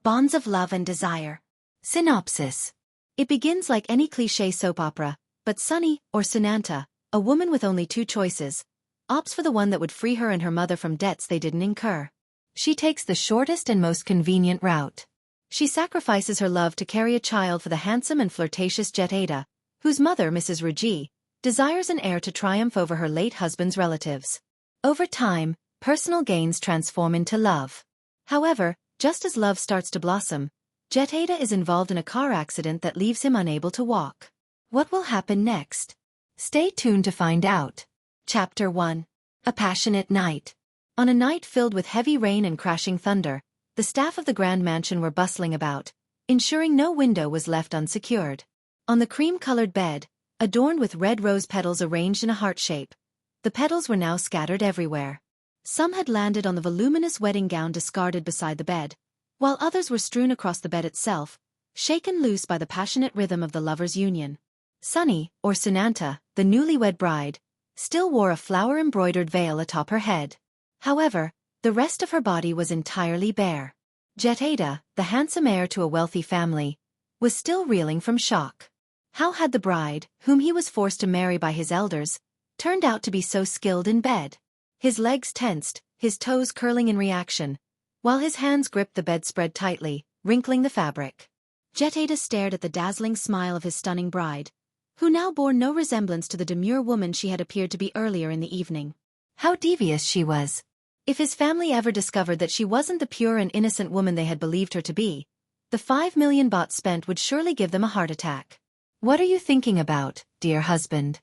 Bonds of Love and Desire. Synopsis. It begins like any cliché soap opera, but Sunny, or Sunanta, a woman with only two choices, opts for the one that would free her and her mother from debts they didn't incur. She takes the shortest and most convenient route. She sacrifices her love to carry a child for the handsome and flirtatious Jettada, whose mother, Mrs. Rujee, desires an heir to triumph over her late husband's relatives. Over time, personal gains transform into love. However, just as love starts to blossom, Jettada is involved in a car accident that leaves him unable to walk. What will happen next? Stay tuned to find out. Chapter 1. A Passionate Night. On a night filled with heavy rain and crashing thunder, the staff of the grand mansion were bustling about, ensuring no window was left unsecured. On the cream-colored bed, adorned with red rose petals arranged in a heart shape, the petals were now scattered everywhere. Some had landed on the voluminous wedding gown discarded beside the bed, while others were strewn across the bed itself, shaken loose by the passionate rhythm of the lovers' union. Sunny, or Sunanta, the newlywed bride, still wore a flower-embroidered veil atop her head. However, the rest of her body was entirely bare. Jettada, the handsome heir to a wealthy family, was still reeling from shock. How had the bride, whom he was forced to marry by his elders, turned out to be so skilled in bed? His legs tensed, his toes curling in reaction, while his hands gripped the bedspread tightly, wrinkling the fabric. Jettada stared at the dazzling smile of his stunning bride, who now bore no resemblance to the demure woman she had appeared to be earlier in the evening. How devious she was! If his family ever discovered that she wasn't the pure and innocent woman they had believed her to be, the 5 million baht spent would surely give them a heart attack. What are you thinking about, dear husband?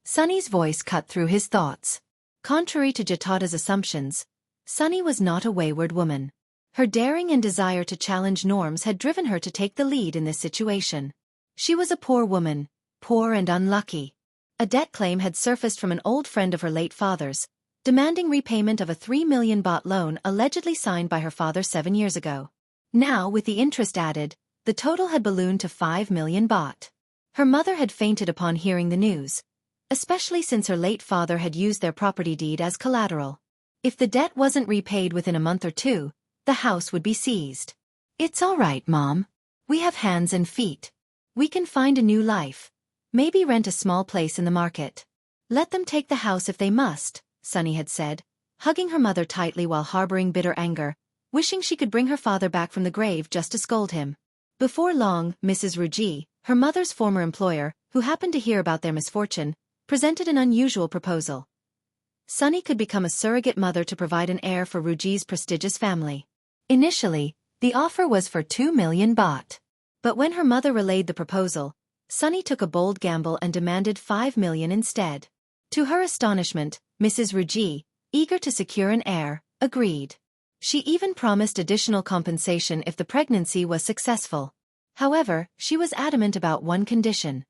Sunny's voice cut through his thoughts. Contrary to Jettada's assumptions, Sunny was not a wayward woman. Her daring and desire to challenge norms had driven her to take the lead in this situation. She was a poor woman, poor and unlucky. A debt claim had surfaced from an old friend of her late father's, demanding repayment of a 3 million baht loan allegedly signed by her father 7 years ago. Now, with the interest added, the total had ballooned to 5 million baht. Her mother had fainted upon hearing the news, especially since her late father had used their property deed as collateral. If the debt wasn't repaid within a month or two, the house would be seized. It's all right, Mom. We have hands and feet. We can find a new life. Maybe rent a small place in the market. Let them take the house if they must, Sunny had said, hugging her mother tightly while harboring bitter anger, wishing she could bring her father back from the grave just to scold him. Before long, Mrs. Rujee, her mother's former employer, who happened to hear about their misfortune, presented an unusual proposal. Sunny could become a surrogate mother to provide an heir for Rujee's prestigious family. Initially, the offer was for 2 million baht. But when her mother relayed the proposal, Sunny took a bold gamble and demanded 5 million instead. To her astonishment, Mrs. Rujee, eager to secure an heir, agreed. She even promised additional compensation if the pregnancy was successful. However, she was adamant about one condition.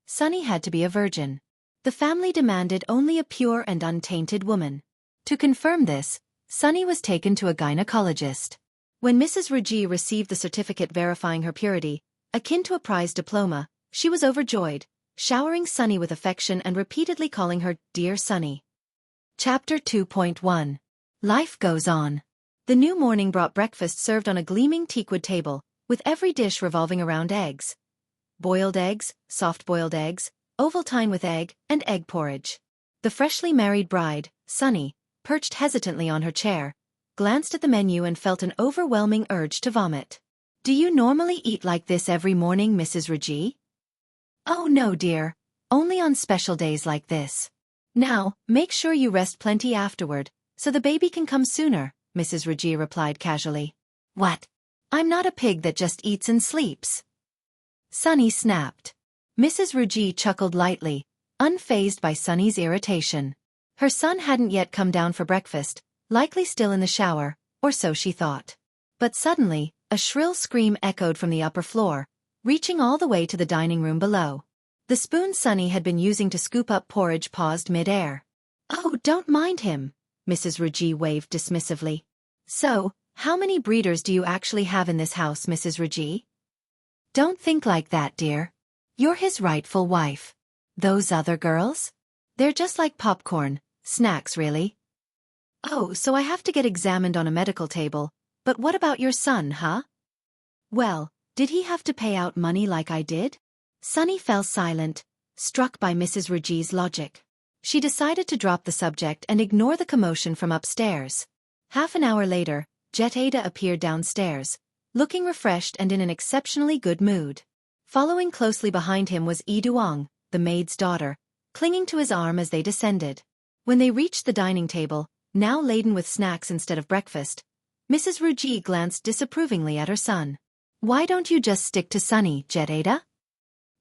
Sunny had to be a virgin. The family demanded only a pure and untainted woman. To confirm this, Sunny was taken to a gynecologist. When Mrs. Rujee received the certificate verifying her purity, akin to a prize diploma, she was overjoyed, showering Sunny with affection and repeatedly calling her Dear Sunny. Chapter 2.1. Life Goes On. The new morning brought breakfast served on a gleaming teakwood table, with every dish revolving around eggs. Boiled eggs, soft-boiled eggs, Ovaltine with egg, and egg porridge. The freshly married bride, Sunny, perched hesitantly on her chair, glanced at the menu and felt an overwhelming urge to vomit. Do you normally eat like this every morning, Mrs. Rujee? Oh no, dear. Only on special days like this. Now, make sure you rest plenty afterward, so the baby can come sooner, Mrs. Rujee replied casually. What? I'm not a pig that just eats and sleeps. Sunny snapped. Mrs. Rujee chuckled lightly, unfazed by Sunny's irritation. Her son hadn't yet come down for breakfast, likely still in the shower, or so she thought. But suddenly, a shrill scream echoed from the upper floor, reaching all the way to the dining room below. The spoon Sunny had been using to scoop up porridge paused mid-air. Oh, don't mind him, Mrs. Rujee waved dismissively. So, how many breeders do you actually have in this house, Mrs. Rujee? Don't think like that, dear. You're his rightful wife. Those other girls? They're just like popcorn, snacks really. Oh, so I have to get examined on a medical table, But what about your son, huh? Well, did he have to pay out money like I did? Sunny fell silent, struck by Mrs. Rujee's logic. She decided to drop the subject and ignore the commotion from upstairs. Half an hour later, Jettada appeared downstairs, looking refreshed and in an exceptionally good mood. Following closely behind him was Duong, the maid's daughter, clinging to his arm as they descended. When they reached the dining table, now laden with snacks instead of breakfast, Mrs. Rujee glanced disapprovingly at her son. "Why don't you just stick to Sunny, Jettada?"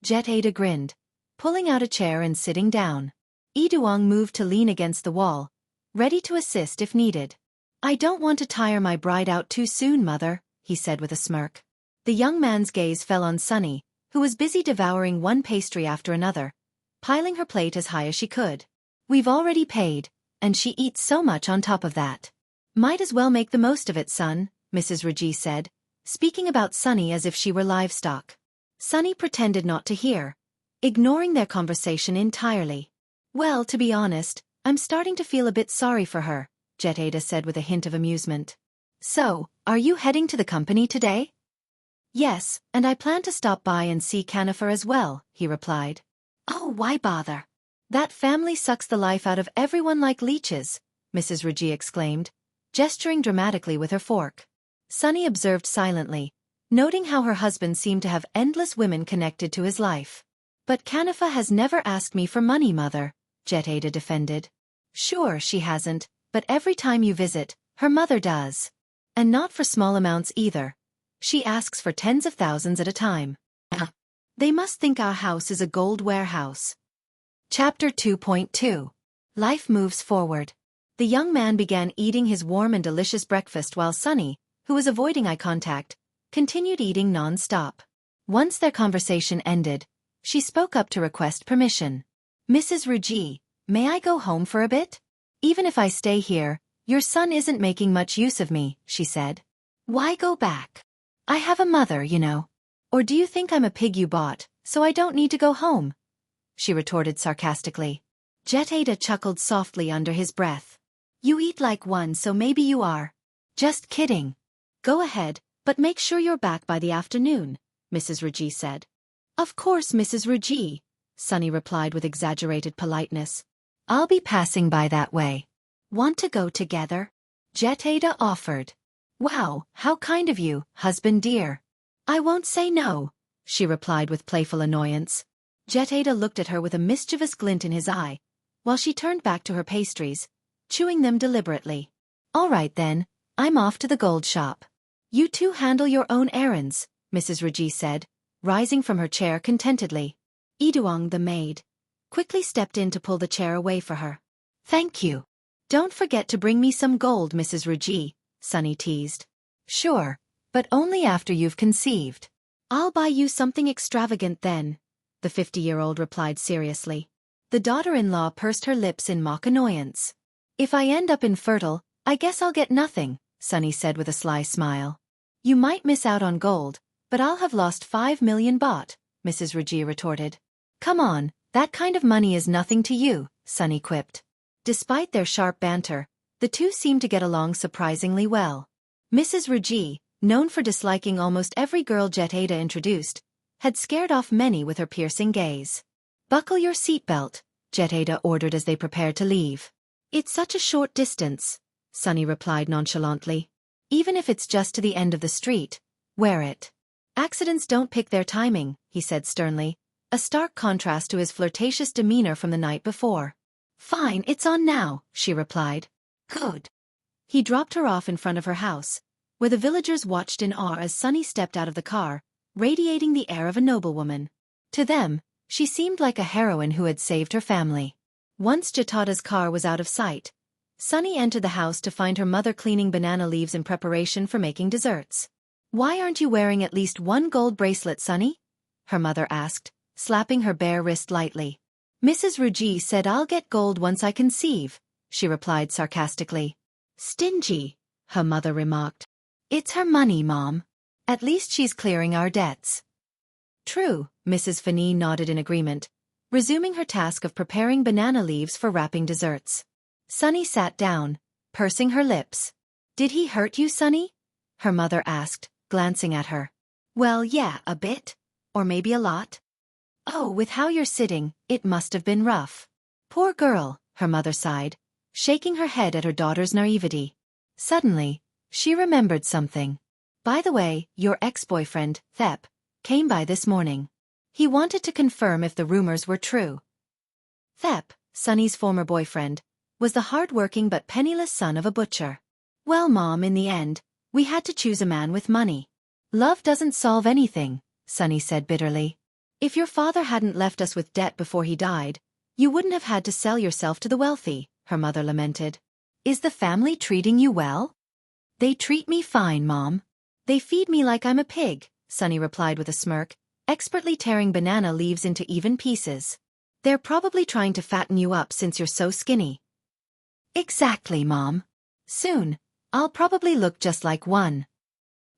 Jettada grinned, pulling out a chair and sitting down. Duong moved to lean against the wall, ready to assist if needed. "I don't want to tire my bride out too soon, mother," he said with a smirk. The young man's gaze fell on Sunny, who was busy devouring one pastry after another, piling her plate as high as she could. "We've already paid, and she eats so much on top of that. Might as well make the most of it, son," Mrs. Rujee said, speaking about Sunny as if she were livestock. Sunny pretended not to hear, ignoring their conversation entirely. "Well, to be honest, I'm starting to feel a bit sorry for her," Jettada said with a hint of amusement. "So, are you heading to the company today?" "Yes, and I plan to stop by and see Canifer as well," he replied. "Oh, why bother? That family sucks the life out of everyone like leeches," Mrs. Rujee exclaimed, gesturing dramatically with her fork. Sunny observed silently, noting how her husband seemed to have endless women connected to his life. "But Canifer has never asked me for money, mother," Jettada defended. "Sure, she hasn't, but every time you visit, her mother does. And not for small amounts either. She asks for tens of thousands at a time. They must think our house is a gold warehouse." Chapter 2.2. Life moves forward. The young man began eating his warm and delicious breakfast while Sunny, who was avoiding eye contact, continued eating non-stop. Once their conversation ended, she spoke up to request permission. "Mrs. Rujee, may I go home for a bit? Even if I stay here, your son isn't making much use of me," she said. "Why go back? I have a mother, you know. Or do you think I'm a pig you bought, so I don't need to go home?" she retorted sarcastically. Jettada chuckled softly under his breath. "You eat like one, so maybe you are. Just kidding. Go ahead, but make sure you're back by the afternoon," Mrs. Rujee said. "Of course, Mrs. Rujee," Sunny replied with exaggerated politeness. "I'll be passing by that way. Want to go together?" Jettada offered. "Wow, how kind of you, husband dear. I won't say no," she replied with playful annoyance. Jettada looked at her with a mischievous glint in his eye, while she turned back to her pastries, chewing them deliberately. "All right then, I'm off to the gold shop. You two handle your own errands," Mrs. Rujee said, rising from her chair contentedly. Duong, the maid, quickly stepped in to pull the chair away for her. "Thank you. Don't forget to bring me some gold, Mrs. Rujee," Sunny teased. "Sure, but only after you've conceived. I'll buy you something extravagant then," the 50-year-old replied seriously. The daughter-in-law pursed her lips in mock annoyance. "If I end up infertile, I guess I'll get nothing," Sunny said with a sly smile. "You might miss out on gold, but I'll have lost 5 million baht," Mrs. Rujee retorted. "Come on, that kind of money is nothing to you," Sunny quipped. Despite their sharp banter, the two seemed to get along surprisingly well. Mrs. Rujee, known for disliking almost every girl Jettada introduced, had scared off many with her piercing gaze. "Buckle your seatbelt," Jettada ordered as they prepared to leave. "It's such a short distance," Sunny replied nonchalantly. "Even if it's just to the end of the street, wear it. Accidents don't pick their timing," he said sternly, a stark contrast to his flirtatious demeanor from the night before. "Fine, it's on now," she replied. "Good." He dropped her off in front of her house, where the villagers watched in awe as Sunny stepped out of the car, radiating the air of a noblewoman. To them, she seemed like a heroine who had saved her family. Once Jettada's car was out of sight, Sunny entered the house to find her mother cleaning banana leaves in preparation for making desserts. "Why aren't you wearing at least one gold bracelet, Sunny?" her mother asked, slapping her bare wrist lightly. "Mrs. Rujee said I'll get gold once I conceive," she replied sarcastically. "Stingy," her mother remarked. "It's her money, Mom. At least she's clearing our debts." "True," Mrs. Fanny nodded in agreement, resuming her task of preparing banana leaves for wrapping desserts. Sunny sat down, pursing her lips. "Did he hurt you, Sunny?" her mother asked, glancing at her. Well, yeah, a bit. Or maybe a lot. Oh, with how you're sitting, it must have been rough. Poor girl, her mother sighed, shaking her head at her daughter's naivety. Suddenly, she remembered something. By the way, your ex-boyfriend, Thep, came by this morning. He wanted to confirm if the rumors were true. Thep, Sunny's former boyfriend, was the hard-working but penniless son of a butcher. Well, Mom, in the end, we had to choose a man with money. Love doesn't solve anything, Sunny said bitterly. If your father hadn't left us with debt before he died, you wouldn't have had to sell yourself to the wealthy, her mother lamented. Is the family treating you well? They treat me fine, Mom. They feed me like I'm a pig, Sunny replied with a smirk, expertly tearing banana leaves into even pieces. They're probably trying to fatten you up since you're so skinny. Exactly, Mom. Soon, I'll probably look just like one.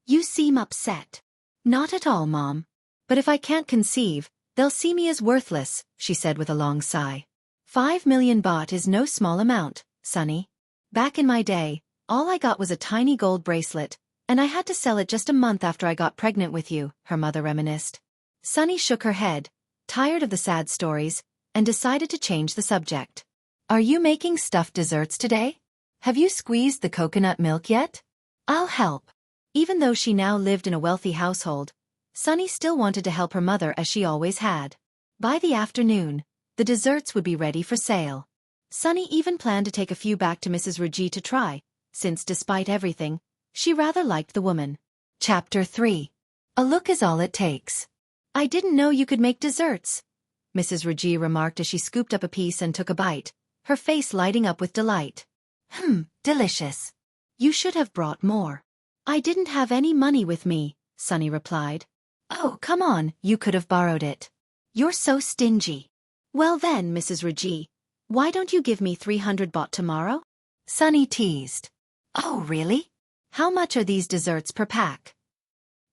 You seem upset. Not at all, Mom. But if I can't conceive, they'll see me as worthless, she said with a long sigh. 5 million baht is no small amount, Sunny. Back in my day, all I got was a tiny gold bracelet, and I had to sell it just a month after I got pregnant with you, her mother reminisced. Sunny shook her head, tired of the sad stories, and decided to change the subject. Are you making stuffed desserts today? Have you squeezed the coconut milk yet? I'll help. Even though she now lived in a wealthy household, Sunny still wanted to help her mother as she always had. By the afternoon, the desserts would be ready for sale. Sunny even planned to take a few back to Mrs. Rujee to try, since despite everything, she rather liked the woman. Chapter 3. A look is all it takes. I didn't know you could make desserts, Mrs. Rujee remarked as she scooped up a piece and took a bite, her face lighting up with delight. Delicious. You should have brought more. I didn't have any money with me, Sunny replied. Oh, come on, you could have borrowed it. You're so stingy. Well then, Mrs. Rujee, why don't you give me 300 baht tomorrow? Sunny teased. Oh, really? How much are these desserts per pack?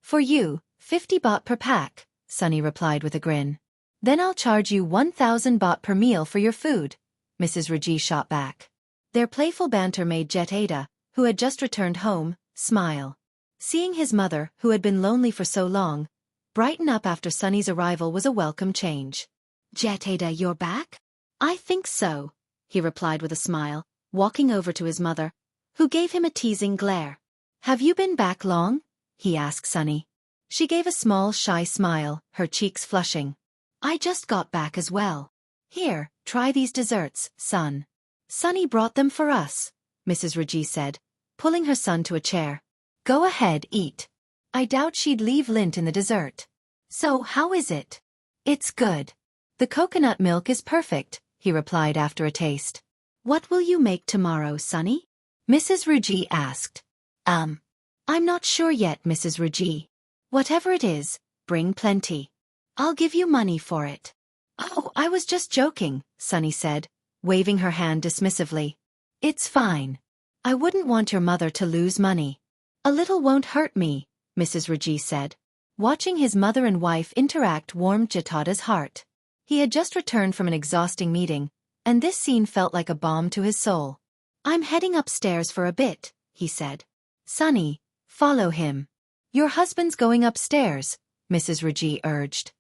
For you, 50 baht per pack, Sunny replied with a grin. Then I'll charge you 1,000 baht per meal for your food, Mrs. Rujee shot back. Their playful banter made Jettada, who had just returned home, smile. Seeing his mother, who had been lonely for so long, brighten up after Sunny's arrival was a welcome change. Jettada, you're back? I think so, he replied with a smile, walking over to his mother, who gave him a teasing glare. Have you been back long? He asked Sunny. She gave a small shy smile, her cheeks flushing. I just got back as well. Here, try these desserts, son. Sunny brought them for us, Mrs. Rujee said, pulling her son to a chair. Go ahead, eat. I doubt she'd leave lint in the dessert. So, how is it? It's good. The coconut milk is perfect, he replied after a taste. What will you make tomorrow, Sunny? Mrs. Rujee asked. I'm not sure yet, Mrs. Rujee. Whatever it is, bring plenty. I'll give you money for it. Oh, I was just joking, Sunny said, waving her hand dismissively. It's fine. I wouldn't want your mother to lose money. A little won't hurt me, Mrs. Rujee said. Watching his mother and wife interact warmed Jettada's heart. He had just returned from an exhausting meeting, and this scene felt like a balm to his soul. I'm heading upstairs for a bit, he said. Sunny, follow him. Your husband's going upstairs, Mrs. Rujee urged.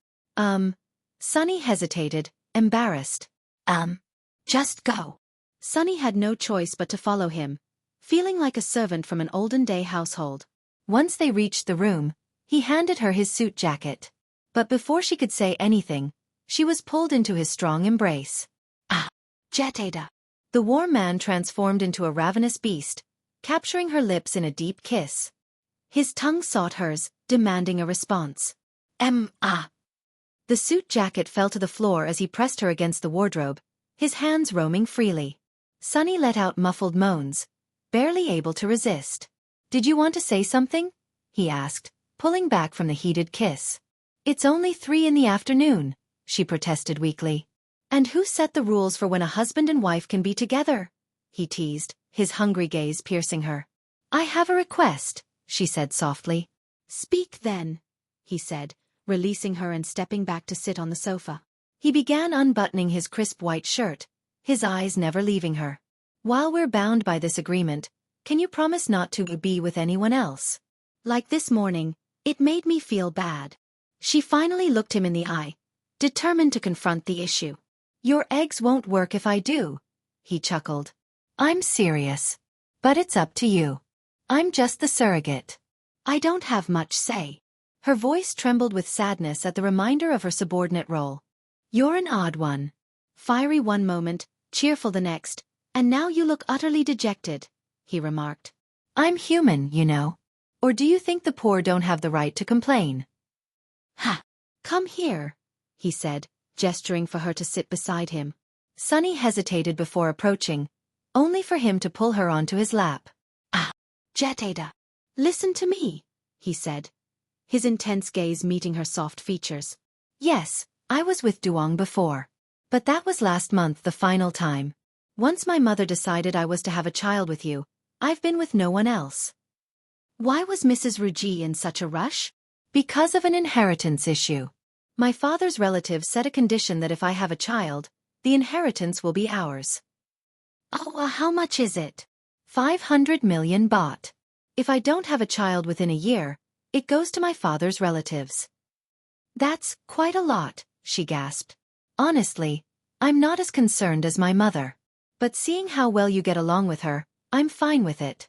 Sunny hesitated, embarrassed. Just go. Sunny had no choice but to follow him, feeling like a servant from an olden-day household. Once they reached the room, he handed her his suit jacket. But before she could say anything, she was pulled into his strong embrace. Jettada. The warm man transformed into a ravenous beast, capturing her lips in a deep kiss. His tongue sought hers, demanding a response. The suit jacket fell to the floor as he pressed her against the wardrobe, his hands roaming freely. Sunny let out muffled moans, barely able to resist. Did you want to say something? He asked, pulling back from the heated kiss. It's only 3 in the afternoon, she protested weakly. And who set the rules for when a husband and wife can be together? He teased, his hungry gaze piercing her. I have a request, she said softly. Speak then, he said, releasing her and stepping back to sit on the sofa. He began unbuttoning his crisp white shirt, his eyes never leaving her. While we're bound by this agreement, can you promise not to be with anyone else? Like this morning, it made me feel bad. She finally looked him in the eye, determined to confront the issue. Your eggs won't work if I do, he chuckled. I'm serious. But it's up to you. I'm just the surrogate. I don't have much say. Her voice trembled with sadness at the reminder of her subordinate role. You're an odd one. Fiery one moment, cheerful the next, and now you look utterly dejected, he remarked. I'm human, you know. Or do you think the poor don't have the right to complain? Ha! Come here, he said, gesturing for her to sit beside him. Sunny hesitated before approaching, only for him to pull her onto his lap. Ah, Jettada. Listen to me, he said, his intense gaze meeting her soft features. Yes, I was with Duong before. But that was last month, the final time. Once my mother decided I was to have a child with you, I've been with no one else. Why was Mrs. Rujee in such a rush? Because of an inheritance issue. My father's relatives set a condition that if I have a child, the inheritance will be ours. Oh, how much is it? 500 million baht. If I don't have a child within a year, it goes to my father's relatives. That's quite a lot, she gasped. Honestly, I'm not as concerned as my mother. But seeing how well you get along with her, I'm fine with it.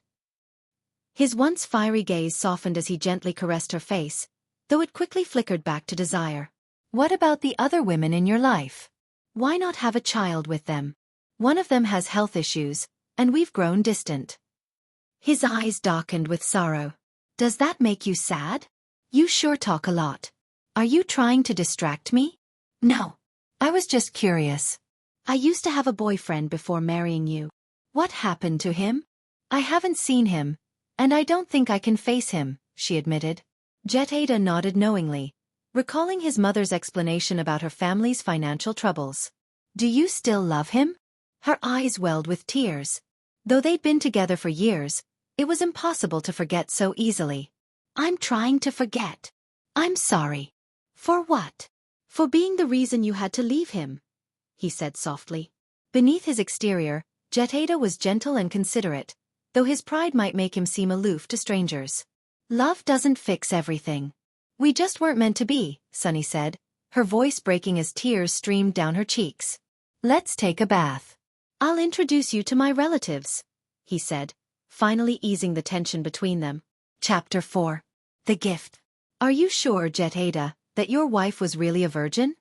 His once fiery gaze softened as he gently caressed her face, though it quickly flickered back to desire. What about the other women in your life? Why not have a child with them? One of them has health issues, and we've grown distant. His eyes darkened with sorrow. Does that make you sad? You sure talk a lot. Are you trying to distract me? No. I was just curious. I used to have a boyfriend before marrying you. What happened to him? I haven't seen him, and I don't think I can face him, she admitted. Jettada nodded knowingly, recalling his mother's explanation about her family's financial troubles. Do you still love him? Her eyes welled with tears. Though they'd been together for years, it was impossible to forget so easily. I'm trying to forget. I'm sorry. For what? For being the reason you had to leave him, he said softly. Beneath his exterior, Jettada was gentle and considerate, though his pride might make him seem aloof to strangers. Love doesn't fix everything. We just weren't meant to be, Sunny said, her voice breaking as tears streamed down her cheeks. Let's take a bath. I'll introduce you to my relatives, he said, finally easing the tension between them. Chapter 4. The Gift. Are you sure, Jettada, that your wife was really a virgin?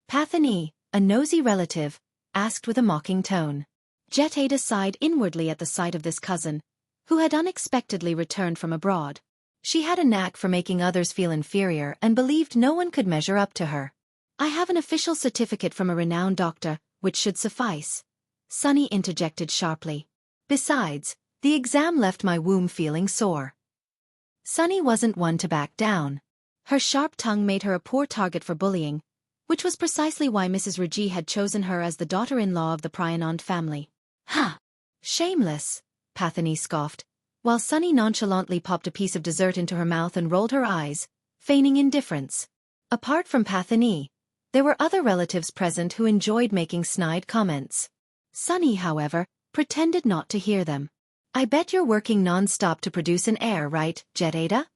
Pathani, a nosy relative, asked with a mocking tone. Jettada sighed inwardly at the sight of this cousin, who had unexpectedly returned from abroad. She had a knack for making others feel inferior and believed no one could measure up to her. I have an official certificate from a renowned doctor, which should suffice, Sunny interjected sharply. Besides, the exam left my womb feeling sore. Sunny wasn't one to back down. Her sharp tongue made her a poor target for bullying, which was precisely why Mrs. Rujee had chosen her as the daughter-in-law of the Pryanand family. Ha! Shameless, Pathani scoffed, while Sunny nonchalantly popped a piece of dessert into her mouth and rolled her eyes, feigning indifference. Apart from Pathani, there were other relatives present who enjoyed making snide comments. Sunny, however, pretended not to hear them. I bet you're working non-stop to produce an heir, right, Jettada?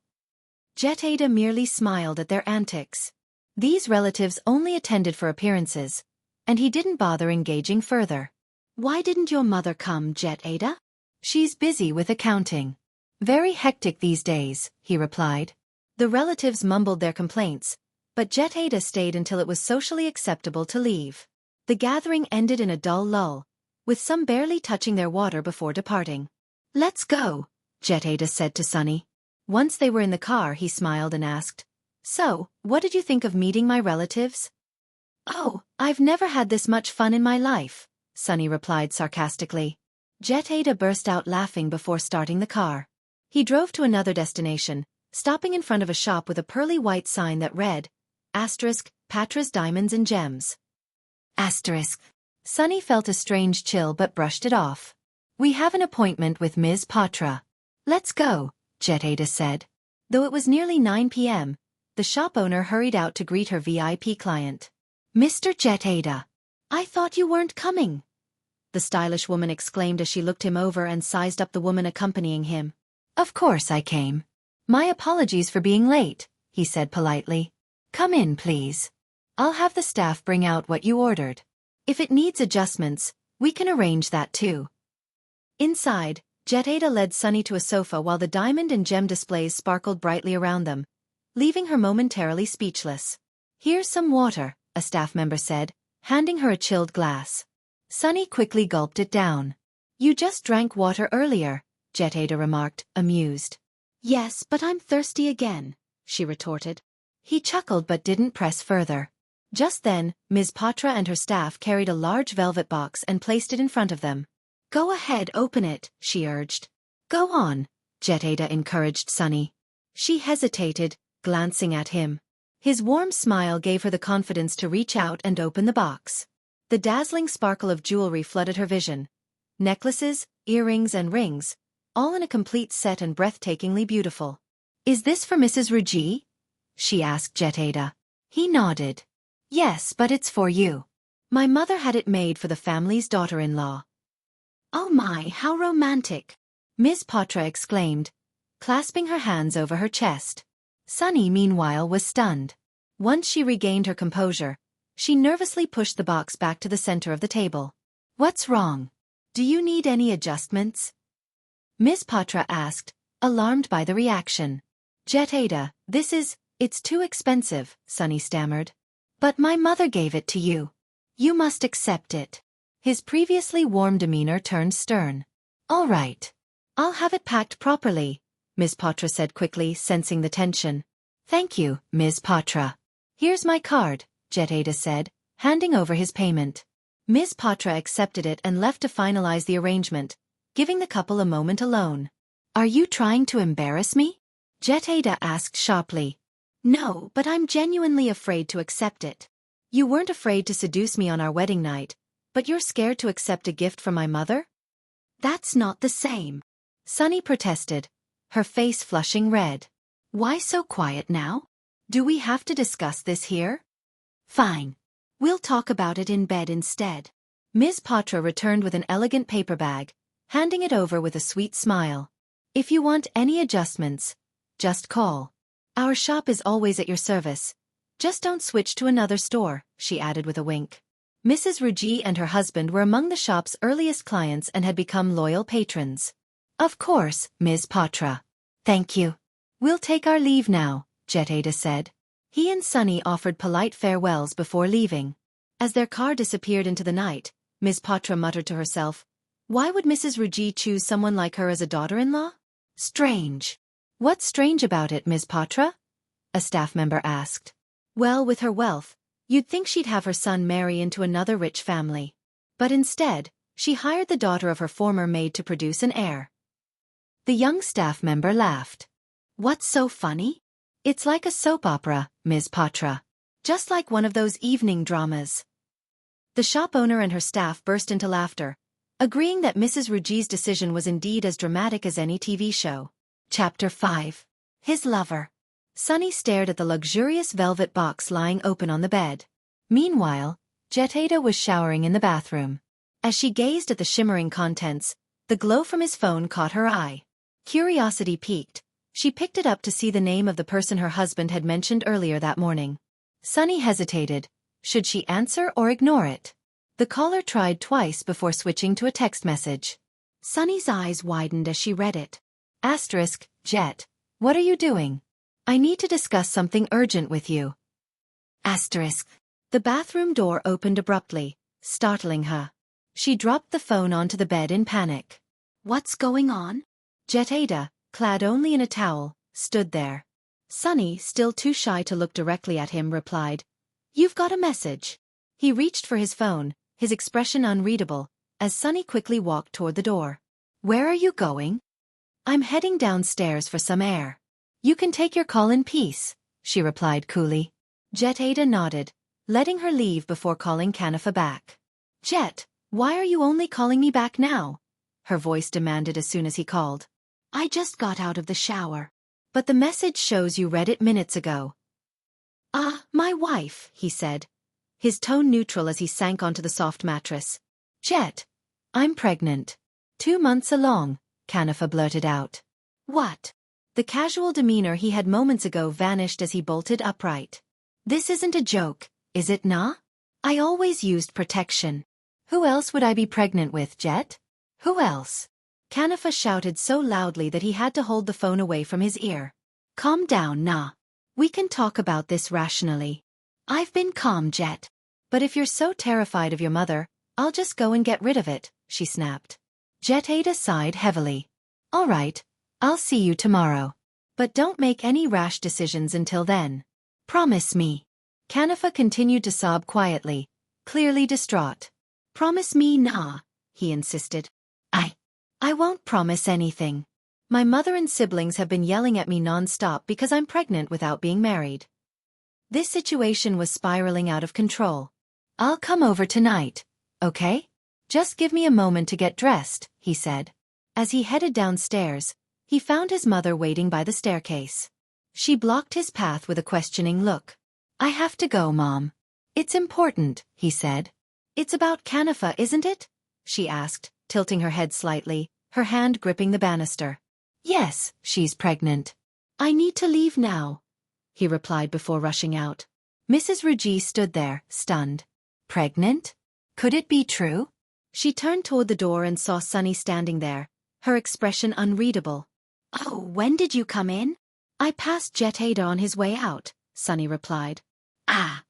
Jettada merely smiled at their antics. These relatives only attended for appearances, and he didn't bother engaging further. Why didn't your mother come, Jettada? She's busy with accounting. Very hectic these days, he replied. The relatives mumbled their complaints, but Jettada stayed until it was socially acceptable to leave. The gathering ended in a dull lull, with some barely touching their water before departing. Let's go, Jettada said to Sunny. Once they were in the car, he smiled and asked, So, what did you think of meeting my relatives? Oh, I've never had this much fun in my life, Sunny replied sarcastically. Jettada burst out laughing before starting the car. He drove to another destination, stopping in front of a shop with a pearly white sign that read, Patra's Diamonds and Gems. Sunny felt a strange chill but brushed it off. We have an appointment with Ms. Patra. Let's go, Jettada said. Though it was nearly 9 p.m., the shop owner hurried out to greet her VIP client. Mr. Jettada, I thought you weren't coming, the stylish woman exclaimed as she looked him over and sized up the woman accompanying him. Of course I came. My apologies for being late, he said politely. Come in, please. I'll have the staff bring out what you ordered. If it needs adjustments, we can arrange that too. Inside, Jettada led Sunny to a sofa while the diamond and gem displays sparkled brightly around them, leaving her momentarily speechless. Here's some water, a staff member said, handing her a chilled glass. Sunny quickly gulped it down. You just drank water earlier, Jettada remarked, amused. Yes, but I'm thirsty again, she retorted. He chuckled but didn't press further. Just then, Ms. Patra and her staff carried a large velvet box and placed it in front of them. Go ahead, open it, she urged. Go on, Jettada encouraged Sunny. She hesitated, glancing at him. His warm smile gave her the confidence to reach out and open the box. The dazzling sparkle of jewelry flooded her vision. Necklaces, earrings and rings, all in a complete set and breathtakingly beautiful. Is this for Mrs. Rujee? She asked Jettada. He nodded. Yes, but it's for you. My mother had it made for the family's daughter-in-law. Oh my, how romantic! Ms. Patra exclaimed, clasping her hands over her chest. Sunny, meanwhile, was stunned. Once she regained her composure, she nervously pushed the box back to the center of the table. What's wrong? Do you need any adjustments? Ms. Patra asked, alarmed by the reaction. Jettada, it's too expensive, Sunny stammered. But my mother gave it to you. You must accept it. His previously warm demeanor turned stern. All right. I'll have it packed properly, Ms. Patra said quickly, sensing the tension. Thank you, Ms. Patra. Here's my card, Jettada said, handing over his payment. Ms. Patra accepted it and left to finalize the arrangement, giving the couple a moment alone. Are you trying to embarrass me? Jettada asked sharply. No, but I'm genuinely afraid to accept it. You weren't afraid to seduce me on our wedding night, but you're scared to accept a gift from my mother? That's not the same. Sunny protested, her face flushing red. Why so quiet now? Do we have to discuss this here? Fine. We'll talk about it in bed instead. Ms. Patra returned with an elegant paper bag, handing it over with a sweet smile. If you want any adjustments, just call. Our shop is always at your service. Just don't switch to another store, she added with a wink. Mrs. Rujee and her husband were among the shop's earliest clients and had become loyal patrons. Of course, Ms. Patra. Thank you. We'll take our leave now, Jettada said. He and Sunny offered polite farewells before leaving. As their car disappeared into the night, Ms. Patra muttered to herself, why would Mrs. Rujee choose someone like her as a daughter-in-law? Strange. What's strange about it, Ms. Patra? A staff member asked. Well, with her wealth, you'd think she'd have her son marry into another rich family. But instead, she hired the daughter of her former maid to produce an heir. The young staff member laughed. What's so funny? It's like a soap opera, Ms. Patra. Just like one of those evening dramas. The shop owner and her staff burst into laughter, agreeing that Mrs. Rujee's decision was indeed as dramatic as any TV show. Chapter 5. His Lover. Sunny stared at the luxurious velvet box lying open on the bed. Meanwhile, Jettada was showering in the bathroom. As she gazed at the shimmering contents, the glow from his phone caught her eye. Curiosity piqued. She picked it up to see the name of the person her husband had mentioned earlier that morning. Sunny hesitated. Should she answer or ignore it? The caller tried twice before switching to a text message. Sunny's eyes widened as she read it. Asterisk, Jet. What are you doing? I need to discuss something urgent with you. Asterisk. The bathroom door opened abruptly, startling her. She dropped the phone onto the bed in panic. What's going on? Jettada, clad only in a towel, stood there. Sunny, still too shy to look directly at him, replied, You've got a message. He reached for his phone, his expression unreadable, as Sunny quickly walked toward the door. Where are you going? I'm heading downstairs for some air. You can take your call in peace, she replied coolly. Jettada nodded, letting her leave before calling Kanafa back. Jet, why are you only calling me back now? Her voice demanded as soon as he called. I just got out of the shower. But the message shows you read it minutes ago. My wife, he said, his tone neutral as he sank onto the soft mattress. Jet, I'm pregnant. 2 months along, Kanafa blurted out. What? The casual demeanor he had moments ago vanished as he bolted upright. This isn't a joke, is it nah? I always used protection. Who else would I be pregnant with, Jet? Who else? Kanafa shouted so loudly that he had to hold the phone away from his ear. Calm down, nah. We can talk about this rationally. I've been calm, Jet. But if you're so terrified of your mother, I'll just go and get rid of it, she snapped. Jettada sighed heavily. All right, I'll see you tomorrow. But don't make any rash decisions until then. Promise me. Kanafa continued to sob quietly, clearly distraught. Promise me, nah, he insisted. I won't promise anything. My mother and siblings have been yelling at me non-stop because I'm pregnant without being married. This situation was spiraling out of control. I'll come over tonight, okay? Just give me a moment to get dressed, he said. As he headed downstairs, he found his mother waiting by the staircase. She blocked his path with a questioning look. I have to go, Mom. It's important, he said. It's about Kanafa, isn't it? She asked, tilting her head slightly, her hand gripping the banister. Yes, she's pregnant. I need to leave now, he replied before rushing out. Mrs. Rujee stood there, stunned. Pregnant? Could it be true? She turned toward the door and saw Sunny standing there, her expression unreadable. Oh, when did you come in? I passed Jettada on his way out, Sunny replied. Ah.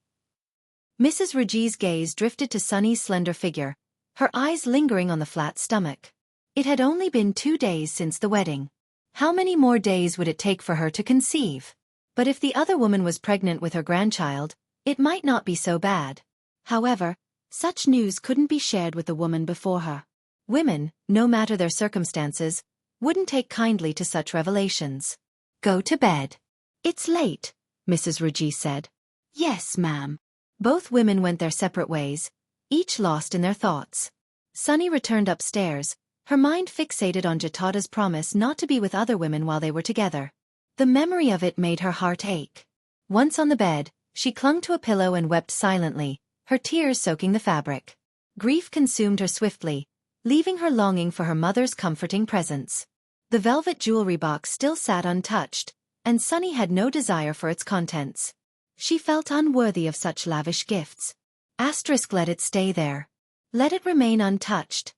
Mrs. Rujee's gaze drifted to Sunny's slender figure, her eyes lingering on the flat stomach. It had only been 2 days since the wedding. How many more days would it take for her to conceive? But if the other woman was pregnant with her grandchild, it might not be so bad. However, such news couldn't be shared with the woman before her. Women, no matter their circumstances, wouldn't take kindly to such revelations. Go to bed. It's late, Mrs. Rujee said. Yes, ma'am. Both women went their separate ways, each lost in their thoughts. Sunny returned upstairs, her mind fixated on Jettada's promise not to be with other women while they were together. The memory of it made her heart ache. Once on the bed, she clung to a pillow and wept silently, her tears soaking the fabric. Grief consumed her swiftly, leaving her longing for her mother's comforting presence. The velvet jewelry box still sat untouched, and Sunny had no desire for its contents. She felt unworthy of such lavish gifts. Let it stay there. Let it remain untouched.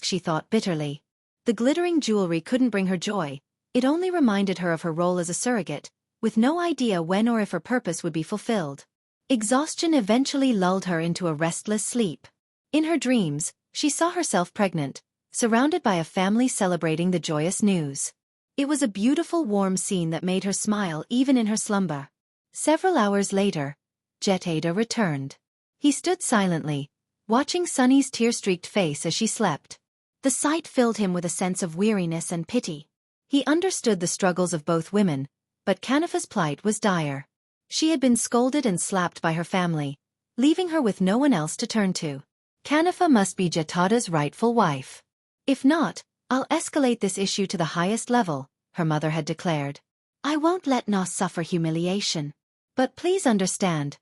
She thought bitterly. The glittering jewelry couldn't bring her joy, it only reminded her of her role as a surrogate, with no idea when or if her purpose would be fulfilled. Exhaustion eventually lulled her into a restless sleep. In her dreams, she saw herself pregnant, surrounded by a family celebrating the joyous news. It was a beautiful warm scene that made her smile even in her slumber. Several hours later, Jettada returned. He stood silently, watching Sunny's tear-streaked face as she slept. The sight filled him with a sense of weariness and pity. He understood the struggles of both women, but Kanafa's plight was dire. She had been scolded and slapped by her family, leaving her with no one else to turn to. Kanafa must be Jettada's rightful wife. If not, I'll escalate this issue to the highest level, her mother had declared. I won't let Na suffer humiliation. But please understand,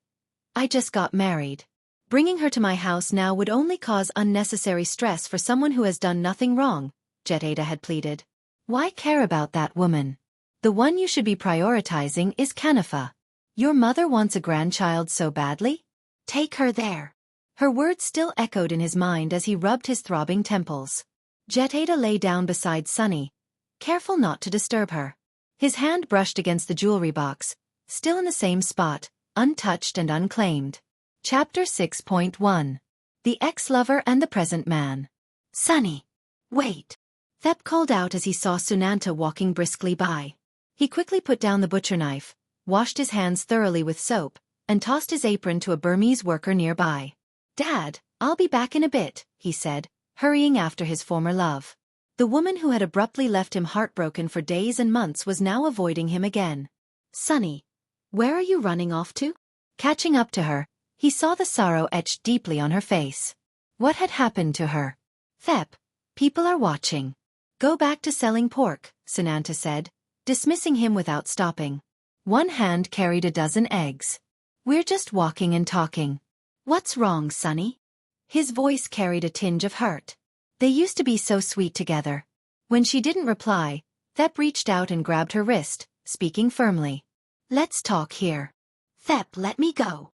I just got married. Bringing her to my house now would only cause unnecessary stress for someone who has done nothing wrong, Jettada had pleaded. Why care about that woman? The one you should be prioritizing is Kanafa. Your mother wants a grandchild so badly? Take her there. Her words still echoed in his mind as he rubbed his throbbing temples. Jettada lay down beside Sunny, careful not to disturb her. His hand brushed against the jewelry box, still in the same spot, untouched and unclaimed. Chapter 6.1 The Ex-Lover and the Present Man. Sunny! Wait! Thep called out as he saw Sunanta walking briskly by. He quickly put down the butcher knife, washed his hands thoroughly with soap, and tossed his apron to a Burmese worker nearby. Dad, I'll be back in a bit, he said, hurrying after his former love. The woman who had abruptly left him heartbroken for days and months was now avoiding him again. Sunny, where are you running off to? Catching up to her, he saw the sorrow etched deeply on her face. What had happened to her? Thep, people are watching. Go back to selling pork, Sunanta said, dismissing him without stopping. One hand carried a dozen eggs. We're just walking and talking. What's wrong, Sunny? His voice carried a tinge of hurt. They used to be so sweet together. When she didn't reply, Thep reached out and grabbed her wrist, speaking firmly. Let's talk here. Thep, let me go.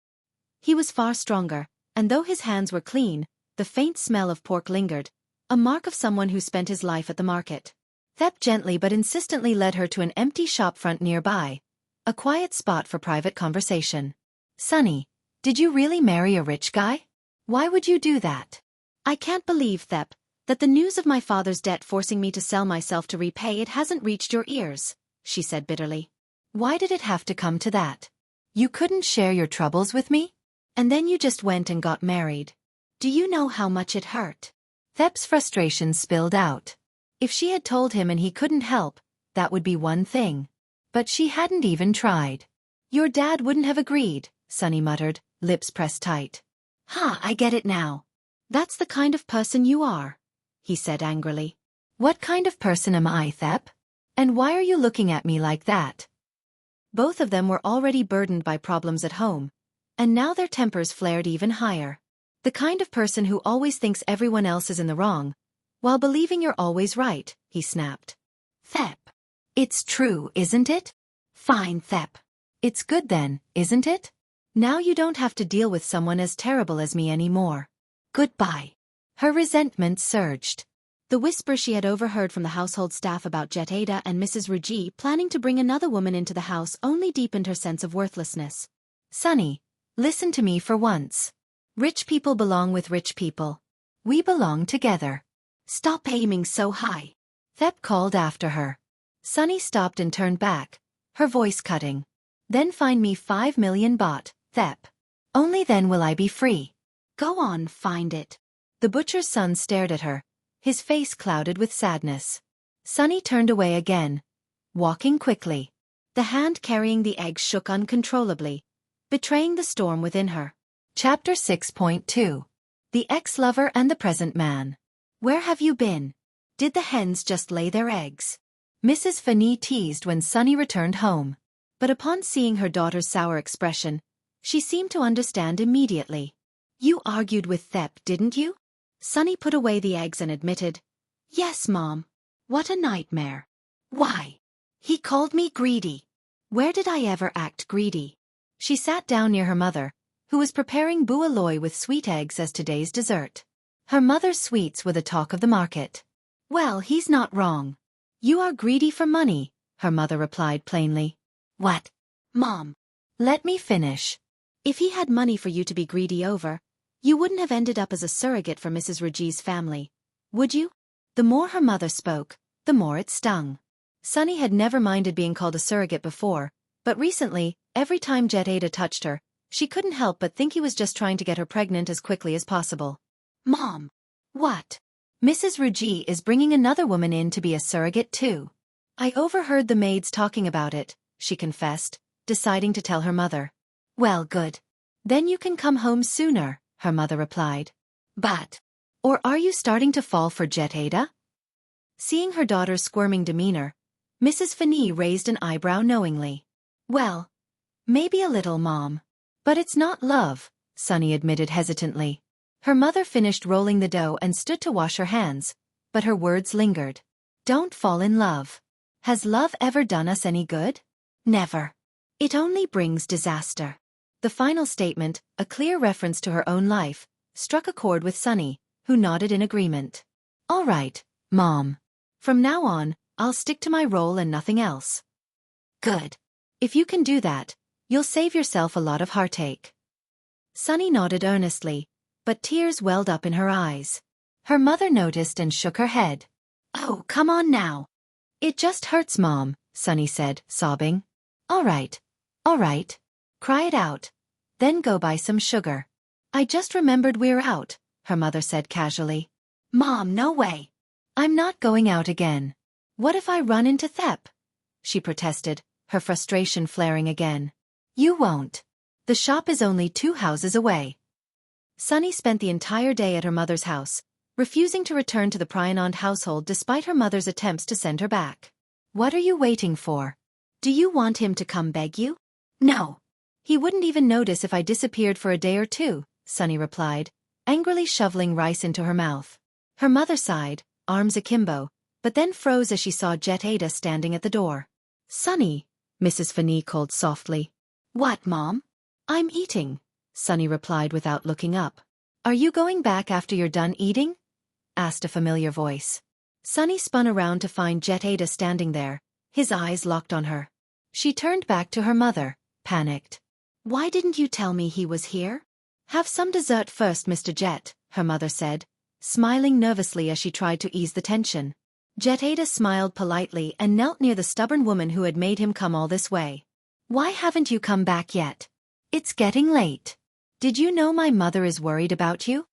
He was far stronger, and though his hands were clean, the faint smell of pork lingered, a mark of someone who spent his life at the market. Thep gently but insistently led her to an empty shopfront nearby, a quiet spot for private conversation. Sunny, did you really marry a rich guy? Why would you do that? I can't believe, Thep, that the news of my father's debt forcing me to sell myself to repay it hasn't reached your ears, she said bitterly. Why did it have to come to that? You couldn't share your troubles with me? And then you just went and got married. Do you know how much it hurt? Thep's frustration spilled out. If she had told him and he couldn't help, that would be one thing. But she hadn't even tried. Your dad wouldn't have agreed, Sunny muttered, lips pressed tight. I get it now. That's the kind of person you are, he said angrily. What kind of person am I, Thep? And why are you looking at me like that? Both of them were already burdened by problems at home, and now their tempers flared even higher. The kind of person who always thinks everyone else is in the wrong, while believing you're always right, he snapped. Thep. It's true, isn't it? Fine, Thep. It's good then, isn't it? Now you don't have to deal with someone as terrible as me anymore. Goodbye. Her resentment surged. The whisper she had overheard from the household staff about Jettada and Mrs. Rujee planning to bring another woman into the house only deepened her sense of worthlessness. Sunny, listen to me for once. Rich people belong with rich people. We belong together. Stop aiming so high. Thep called after her. Sunny stopped and turned back, her voice cutting. Then find me 5 million baht, Thep. Only then will I be free. Go on, find it. The butcher's son stared at her, his face clouded with sadness. Sunny turned away again, walking quickly. The hand carrying the eggs shook uncontrollably, betraying the storm within her. Chapter 6.2. The ex-lover and the present man. Where have you been? Did the hens just lay their eggs? Mrs. Fanny teased when Sunny returned home. But upon seeing her daughter's sour expression, she seemed to understand immediately. You argued with Thep, didn't you? Sunny put away the eggs and admitted, Yes, Mom. What a nightmare. Why? He called me greedy. Where did I ever act greedy? She sat down near her mother, who was preparing bua loy with sweet eggs as today's dessert. Her mother's sweets were the talk of the market. Well, he's not wrong. You are greedy for money, her mother replied plainly. What? Mom. Let me finish. If he had money for you to be greedy over, you wouldn't have ended up as a surrogate for Mrs. Rujee's family, would you? The more her mother spoke, the more it stung. Sunny had never minded being called a surrogate before, but recently, every time Jettada touched her, she couldn't help but think he was just trying to get her pregnant as quickly as possible. Mom. What? Mrs. Rujee is bringing another woman in to be a surrogate too. I overheard the maids talking about it, she confessed, deciding to tell her mother. Well, good. Then you can come home sooner, her mother replied. But, or are you starting to fall for Jettada? Seeing her daughter's squirming demeanor, Mrs. Fanny raised an eyebrow knowingly. Well, maybe a little, Mom. But it's not love, Sunny admitted hesitantly. Her mother finished rolling the dough and stood to wash her hands, but her words lingered. Don't fall in love. Has love ever done us any good? Never. It only brings disaster. The final statement, a clear reference to her own life, struck a chord with Sunny, who nodded in agreement. All right, Mom. From now on, I'll stick to my role and nothing else. Good. If you can do that, you'll save yourself a lot of heartache. Sunny nodded earnestly, but tears welled up in her eyes. Her mother noticed and shook her head. Oh, come on now. It just hurts, Mom, Sunny said, sobbing. All right. Cry it out. Then go buy some sugar. I just remembered we're out, her mother said casually. Mom, no way. I'm not going out again. What if I run into Thep? She protested, her frustration flaring again. You won't. The shop is only 2 houses away. Sunny spent the entire day at her mother's house, refusing to return to the Pryanand household despite her mother's attempts to send her back. What are you waiting for? Do you want him to come beg you? No. He wouldn't even notice if I disappeared for a day or two, Sunny replied, angrily shoveling rice into her mouth. Her mother sighed, arms akimbo, but then froze as she saw Jettada standing at the door. "Sunny," Mrs. Finney called softly. "What, Mom?" "I'm eating," Sunny replied without looking up. "Are you going back after you're done eating?" asked a familiar voice. Sunny spun around to find Jettada standing there, his eyes locked on her. She turned back to her mother, panicked. "Why didn't you tell me he was here?" "Have some dessert first, Mr. Jet," her mother said, smiling nervously as she tried to ease the tension. Jettada smiled politely and knelt near the stubborn woman who had made him come all this way. "Why haven't you come back yet? It's getting late. Did you know my mother is worried about you?"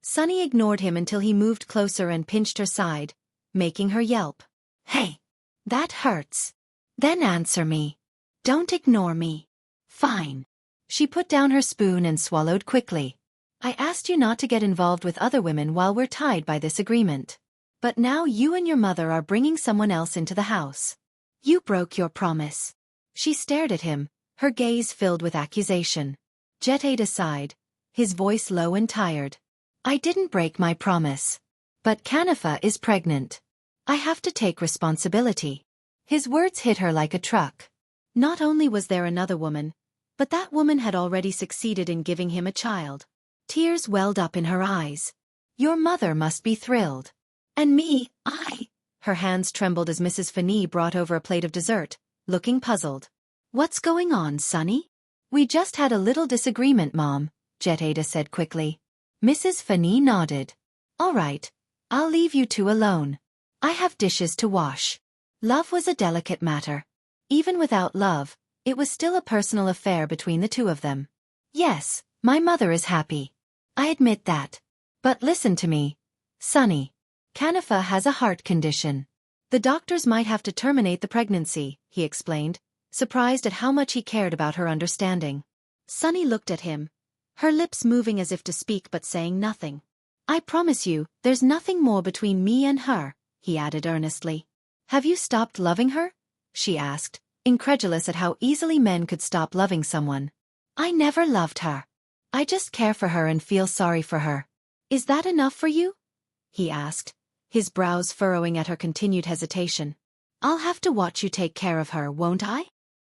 Sunny ignored him until he moved closer and pinched her side, making her yelp. "Hey! That hurts. Then answer me. Don't ignore me." "Fine." She put down her spoon and swallowed quickly. "I asked you not to get involved with other women while we're tied by this agreement. But now you and your mother are bringing someone else into the house. You broke your promise." She stared at him, her gaze filled with accusation. Jettada sighed, his voice low and tired. "I didn't break my promise. But Kanifa is pregnant. I have to take responsibility." His words hit her like a truck. Not only was there another woman, but that woman had already succeeded in giving him a child. Tears welled up in her eyes. "Your mother must be thrilled." "And me, Her hands trembled as Mrs. Finney brought over a plate of dessert, looking puzzled. "What's going on, Sunny?" "We just had a little disagreement, Mom," Jettada said quickly. Mrs. Finney nodded. "All right, I'll leave you two alone. I have dishes to wash." Love was a delicate matter. Even without love, it was still a personal affair between the two of them. "Yes, my mother is happy. I admit that. But listen to me, Sunny. Kanifa has a heart condition. The doctors might have to terminate the pregnancy," he explained, surprised at how much he cared about her understanding. Sunny looked at him, her lips moving as if to speak but saying nothing. "I promise you, there's nothing more between me and her," he added earnestly. "Have you stopped loving her?" she asked, incredulous at how easily men could stop loving someone. "I never loved her. I just care for her and feel sorry for her." "Is that enough for you?" he asked, his brows furrowing at her continued hesitation. "I'll have to watch you take care of her, won't I?"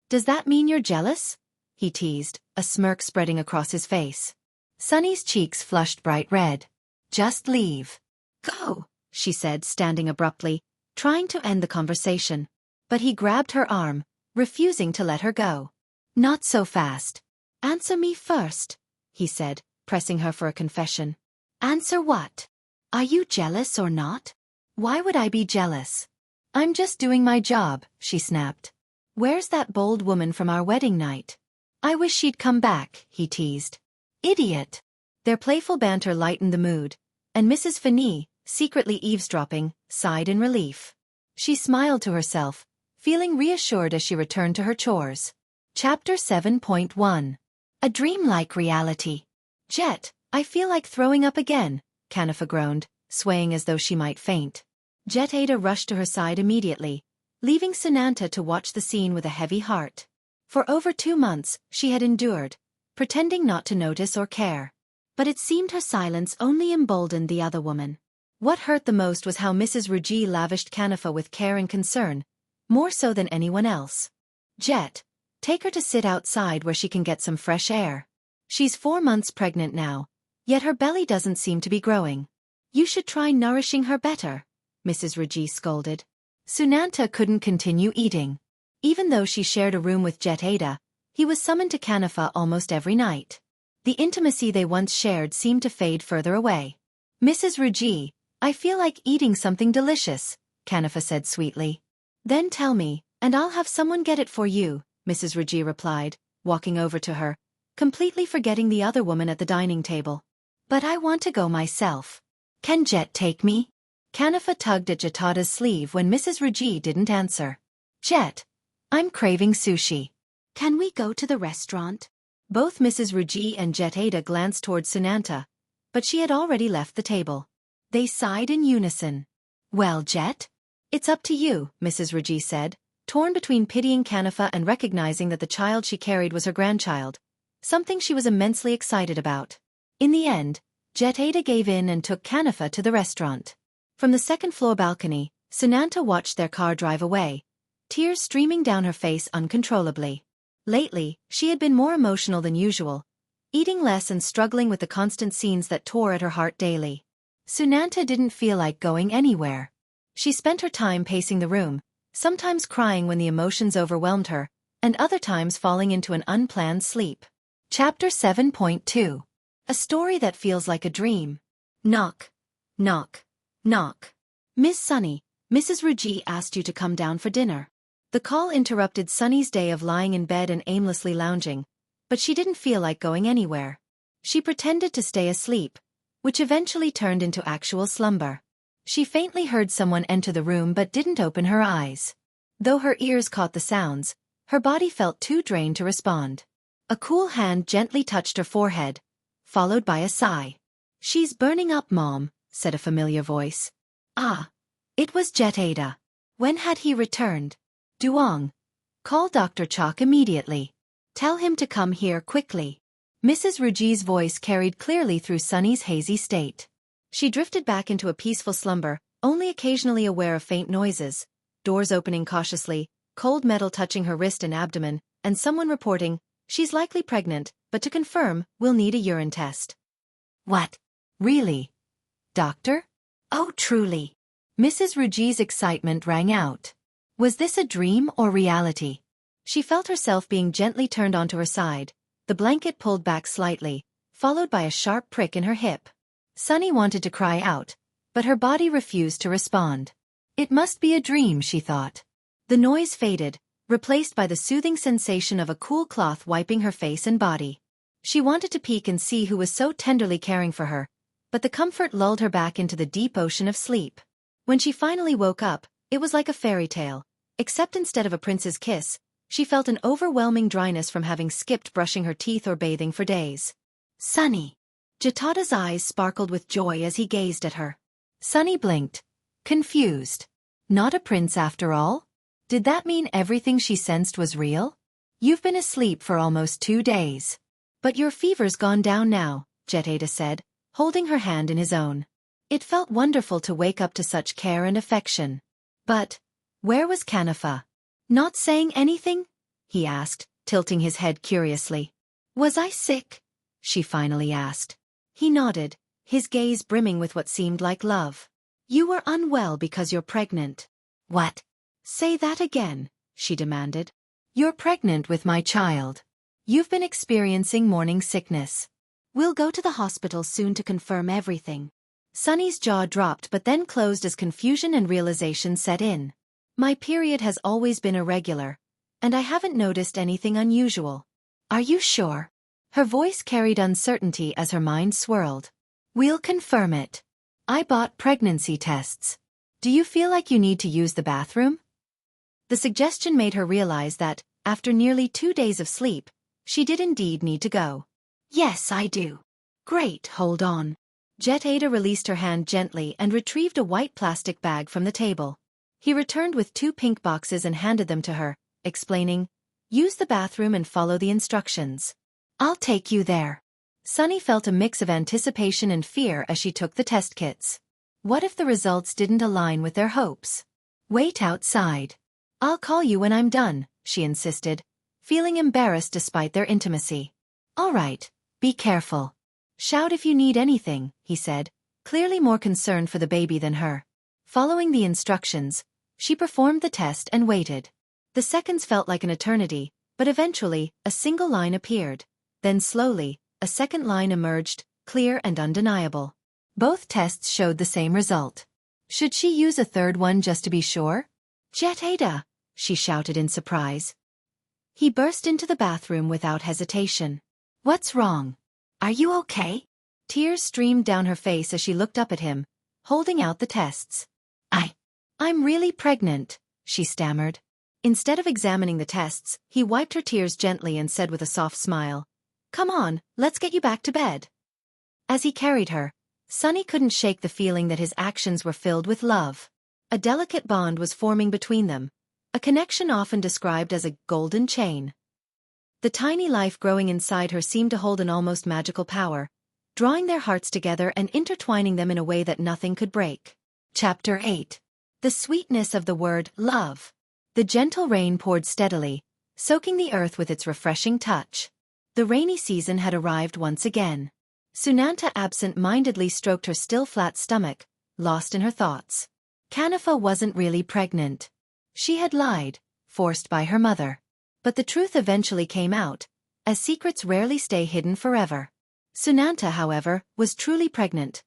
"Does that mean you're jealous?" he teased, a smirk spreading across his face. Sunny's cheeks flushed bright red. "Just leave." "Go," she said, standing abruptly, trying to end the conversation. But he grabbed her arm, refusing to let her go. "Not so fast. Answer me first," he said, pressing her for a confession. "Answer what? Are you jealous or not?" "Why would I be jealous? I'm just doing my job," she snapped. "Where's that bold woman from our wedding night?" "I wish she'd come back," he teased. "Idiot." Their playful banter lightened the mood, and Mrs. Finney, secretly eavesdropping, sighed in relief. She smiled to herself, feeling reassured as she returned to her chores. Chapter 7.1. A dreamlike reality. "Jet, I feel like throwing up again," Kanifa groaned, swaying as though she might faint. Jettada rushed to her side immediately, leaving Sunanta to watch the scene with a heavy heart. For over 2 months, she had endured, pretending not to notice or care. But it seemed her silence only emboldened the other woman. What hurt the most was how Mrs. Rujee lavished Kanifa with care and concern, more so than anyone else. "Jet, take her to sit outside where she can get some fresh air. She's 4 months pregnant now, yet her belly doesn't seem to be growing. You should try nourishing her better," Mrs. Rujee scolded. Sunanta couldn't continue eating. Even though she shared a room with Jettada, he was summoned to Kanifa almost every night. The intimacy they once shared seemed to fade further away. "Mrs. Rujee, I feel like eating something delicious," Kanifa said sweetly. "Then tell me, and I'll have someone get it for you," Mrs. Rujee replied, walking over to her, completely forgetting the other woman at the dining table. "But I want to go myself. Can Jet take me?" Kanifa tugged at Jettada's sleeve when Mrs. Rujee didn't answer. "Jet, I'm craving sushi. Can we go to the restaurant?" Both Mrs. Rujee and Jettada glanced towards Sunanta, but she had already left the table. They sighed in unison. "Well, Jet? It's up to you," Mrs. Rujee said, torn between pitying Kanifa and recognizing that the child she carried was her grandchild, something she was immensely excited about. In the end, Jettada gave in and took Kanifa to the restaurant. From the second-floor balcony, Sunanta watched their car drive away, tears streaming down her face uncontrollably. Lately, she had been more emotional than usual, eating less and struggling with the constant scenes that tore at her heart daily. Sunanta didn't feel like going anywhere. She spent her time pacing the room, sometimes crying when the emotions overwhelmed her, and other times falling into an unplanned sleep. Chapter 7.2. A story that feels like a dream. Knock. Knock. Knock. Miss Sunny, Mrs. Rujee asked you to come down for dinner. The call interrupted Sunny's day of lying in bed and aimlessly lounging, but she didn't feel like going anywhere. She pretended to stay asleep, which eventually turned into actual slumber. She faintly heard someone enter the room but didn't open her eyes. Though her ears caught the sounds, her body felt too drained to respond. A cool hand gently touched her forehead, followed by a sigh. "She's burning up, Mom," said a familiar voice. Ah, it was Jettada. When had he returned? "Duong. Call Dr. Chalk immediately. Tell him to come here quickly." Mrs. Rujee's voice carried clearly through Sunny's hazy state. She drifted back into a peaceful slumber, only occasionally aware of faint noises, doors opening cautiously, cold metal touching her wrist and abdomen, and someone reporting, "She's likely pregnant, but to confirm, we'll need a urine test." "What? Really? Doctor? Oh, truly." Mrs. Rujee's excitement rang out. Was this a dream or reality? She felt herself being gently turned onto her side, the blanket pulled back slightly, followed by a sharp prick in her hip. Sunny wanted to cry out, but her body refused to respond. It must be a dream, she thought. The noise faded, replaced by the soothing sensation of a cool cloth wiping her face and body. She wanted to peek and see who was so tenderly caring for her, but the comfort lulled her back into the deep ocean of sleep. When she finally woke up, it was like a fairy tale, except instead of a prince's kiss, she felt an overwhelming dryness from having skipped brushing her teeth or bathing for days. "Sunny." Jettada's eyes sparkled with joy as he gazed at her. Sunny blinked, confused. Not a prince after all? Did that mean everything she sensed was real? "You've been asleep for almost 2 days. But your fever's gone down now," Jettada said, holding her hand in his own. It felt wonderful to wake up to such care and affection. But where was Kanafa? "Not saying anything?" he asked, tilting his head curiously. "Was I sick?" she finally asked. He nodded, his gaze brimming with what seemed like love. "You were unwell because you're pregnant." "What? Say that again," she demanded. "You're pregnant with my child. You've been experiencing morning sickness. We'll go to the hospital soon to confirm everything." Sunny's jaw dropped but then closed as confusion and realization set in. "My period has always been irregular, and I haven't noticed anything unusual." "Are you sure?" Her voice carried uncertainty as her mind swirled. "We'll confirm it. I bought pregnancy tests. Do you feel like you need to use the bathroom?" The suggestion made her realize that, after nearly 2 days of sleep, she did indeed need to go. "Yes, I do." "Great, hold on." Jettada released her hand gently and retrieved a white plastic bag from the table. He returned with 2 pink boxes and handed them to her, explaining, "Use the bathroom and follow the instructions. I'll take you there." Sunny felt a mix of anticipation and fear as she took the test kits. What if the results didn't align with their hopes? "Wait outside. I'll call you when I'm done," she insisted, feeling embarrassed despite their intimacy. "All right, be careful. Shout if you need anything," he said, clearly more concerned for the baby than her. Following the instructions, she performed the test and waited. The seconds felt like an eternity, but eventually, a single line appeared. Then slowly, a second line emerged, clear and undeniable. Both tests showed the same result. Should she use a third one just to be sure? "Jettada!" she shouted in surprise. He burst into the bathroom without hesitation. "What's wrong? Are you okay?" Tears streamed down her face as she looked up at him, holding out the tests. I'm really pregnant," she stammered. Instead of examining the tests, he wiped her tears gently and said with a soft smile, "Come on, let's get you back to bed." As he carried her, Sunny couldn't shake the feeling that his actions were filled with love. A delicate bond was forming between them, a connection often described as a golden chain. The tiny life growing inside her seemed to hold an almost magical power, drawing their hearts together and intertwining them in a way that nothing could break. Chapter 8. The sweetness of the word love. The gentle rain poured steadily, soaking the earth with its refreshing touch. The rainy season had arrived once again. Sunanta absent-mindedly stroked her still flat stomach, lost in her thoughts. Kanifa wasn't really pregnant. She had lied, forced by her mother. But the truth eventually came out, as secrets rarely stay hidden forever. Sunanta, however, was truly pregnant.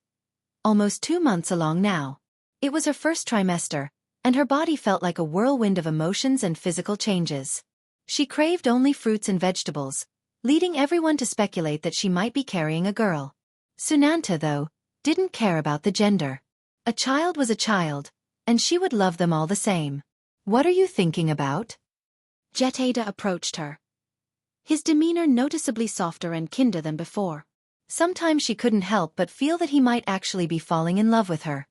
Almost 2 months along now. It was her first trimester, and her body felt like a whirlwind of emotions and physical changes. She craved only fruits and vegetables, leading everyone to speculate that she might be carrying a girl. Sunanta, though, didn't care about the gender. A child was a child, and she would love them all the same. "What are you thinking about?" Jettada approached her. His demeanor noticeably softer and kinder than before. Sometimes she couldn't help but feel that he might actually be falling in love with her.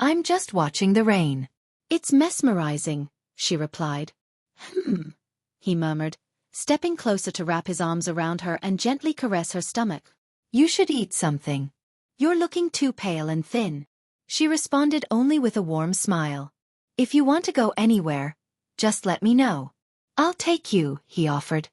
"I'm just watching the rain." "It's mesmerizing," she replied. He murmured, stepping closer to wrap his arms around her and gently caress her stomach. "You should eat something. You're looking too pale and thin." She responded only with a warm smile. "If you want to go anywhere, just let me know." "I'll take you," he offered.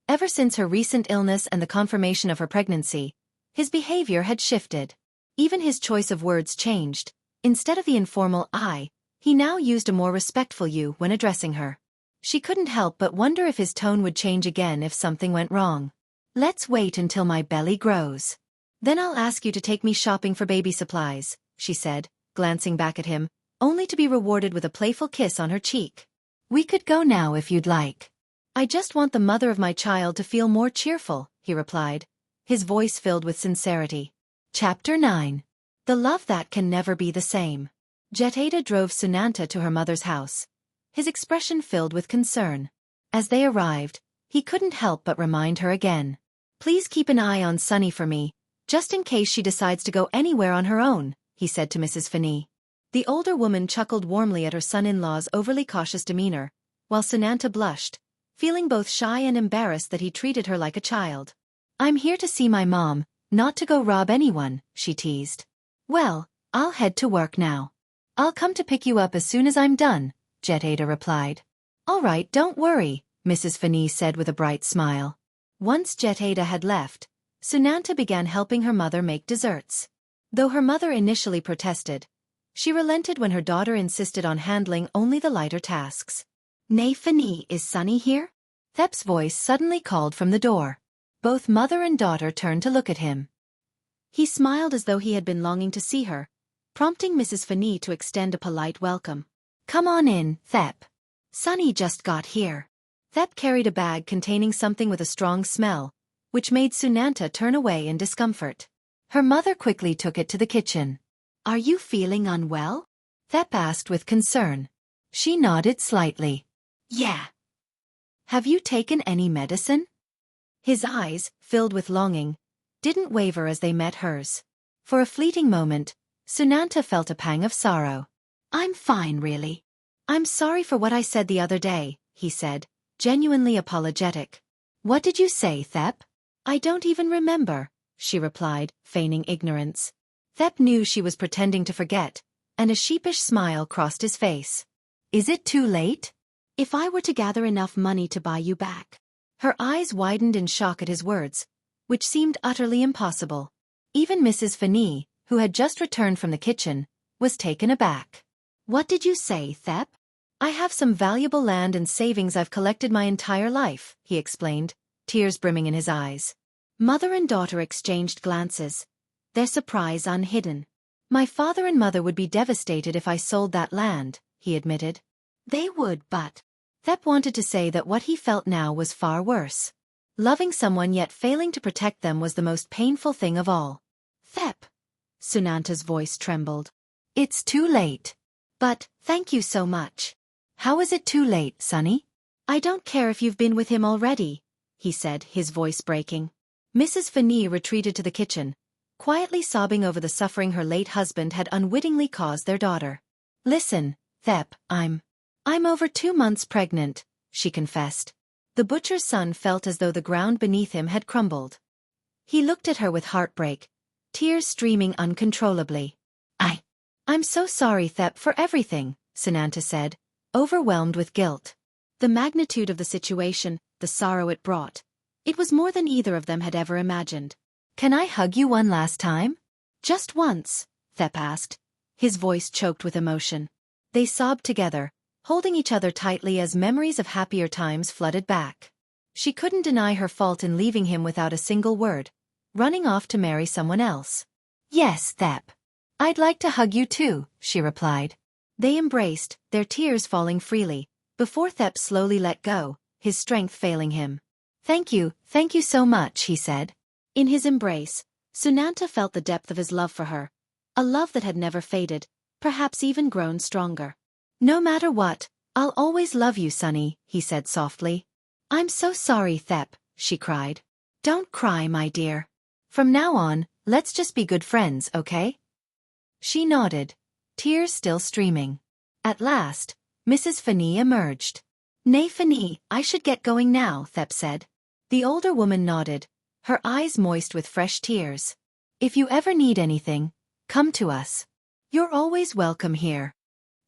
Ever since her recent illness and the confirmation of her pregnancy, his behavior had shifted. Even his choice of words changed. Instead of the informal "I," he now used a more respectful "you" when addressing her. She couldn't help but wonder if his tone would change again if something went wrong. "Let's wait until my belly grows. Then I'll ask you to take me shopping for baby supplies," she said, glancing back at him, only to be rewarded with a playful kiss on her cheek. "We could go now if you'd like." "I just want the mother of my child to feel more cheerful," he replied, his voice filled with sincerity. Chapter 9. The love that can never be the same. Jettada drove Sunanta to her mother's house, his expression filled with concern. As they arrived, he couldn't help but remind her again. "Please keep an eye on Sunny for me, just in case she decides to go anywhere on her own," he said to Mrs. Finney. The older woman chuckled warmly at her son-in-law's overly cautious demeanor, while Sunanta blushed, feeling both shy and embarrassed that he treated her like a child. "I'm here to see my mom, not to go rob anyone," she teased. "Well, I'll head to work now. I'll come to pick you up as soon as I'm done," Jettada replied. "All right, don't worry," Mrs. Finney said with a bright smile. Once Jettada had left, Sunanta began helping her mother make desserts. Though her mother initially protested, she relented when her daughter insisted on handling only the lighter tasks. "Nay Finney, is Sunny here?" Thep's voice suddenly called from the door. Both mother and daughter turned to look at him. He smiled as though he had been longing to see her, prompting Mrs. Finney to extend a polite welcome. "Come on in, Thep. Sunny just got here." Thep carried a bag containing something with a strong smell, which made Sunanta turn away in discomfort. Her mother quickly took it to the kitchen. "Are you feeling unwell?" Thep asked with concern. She nodded slightly. "Yeah." "Have you taken any medicine?" His eyes, filled with longing, didn't waver as they met hers. For a fleeting moment, Sunanta felt a pang of sorrow. "I'm fine, really. I'm sorry for what I said the other day," he said, genuinely apologetic. "What did you say, Thep?" "I don't even remember," she replied, feigning ignorance. Thep knew she was pretending to forget, and a sheepish smile crossed his face. "Is it too late?" "If I were to gather enough money to buy you back." Her eyes widened in shock at his words, which seemed utterly impossible. Even Mrs. Finney, who had just returned from the kitchen, was taken aback. "What did you say, Thep?" "I have some valuable land and savings I've collected my entire life," he explained, tears brimming in his eyes. Mother and daughter exchanged glances, their surprise unhidden. "My father and mother would be devastated if I sold that land," he admitted. "They would, but..." Thep wanted to say that what he felt now was far worse. Loving someone yet failing to protect them was the most painful thing of all. "Thep," Sunanta's voice trembled. "It's too late." "But, thank you so much." "How is it too late, Sunny?" "I don't care if you've been with him already," he said, his voice breaking. Mrs. Finney retreated to the kitchen, quietly sobbing over the suffering her late husband had unwittingly caused their daughter. "Listen, Thep, I'm over 2 months pregnant," she confessed. The butcher's son felt as though the ground beneath him had crumbled. He looked at her with heartbreak, tears streaming uncontrollably. I'm so sorry, Thep, for everything," Sunanta said, overwhelmed with guilt. The magnitude of the situation, the sorrow it brought. It was more than either of them had ever imagined. Can I hug you one last time? Just once, Thep asked, his voice choked with emotion. They sobbed together, holding each other tightly as memories of happier times flooded back. She couldn't deny her fault in leaving him without a single word, running off to marry someone else. Yes, Thep. I'd like to hug you too, she replied. They embraced, their tears falling freely, before Thep slowly let go, his strength failing him. Thank you so much, he said. In his embrace, Sunanta felt the depth of his love for her, a love that had never faded, perhaps even grown stronger. No matter what, I'll always love you, Sunny, he said softly. I'm so sorry, Thep, she cried. Don't cry, my dear. From now on, let's just be good friends, okay? She nodded, tears still streaming. At last, Mrs. Finney emerged. Nay, Finney, I should get going now, Thep said. The older woman nodded, her eyes moist with fresh tears. If you ever need anything, come to us. You're always welcome here.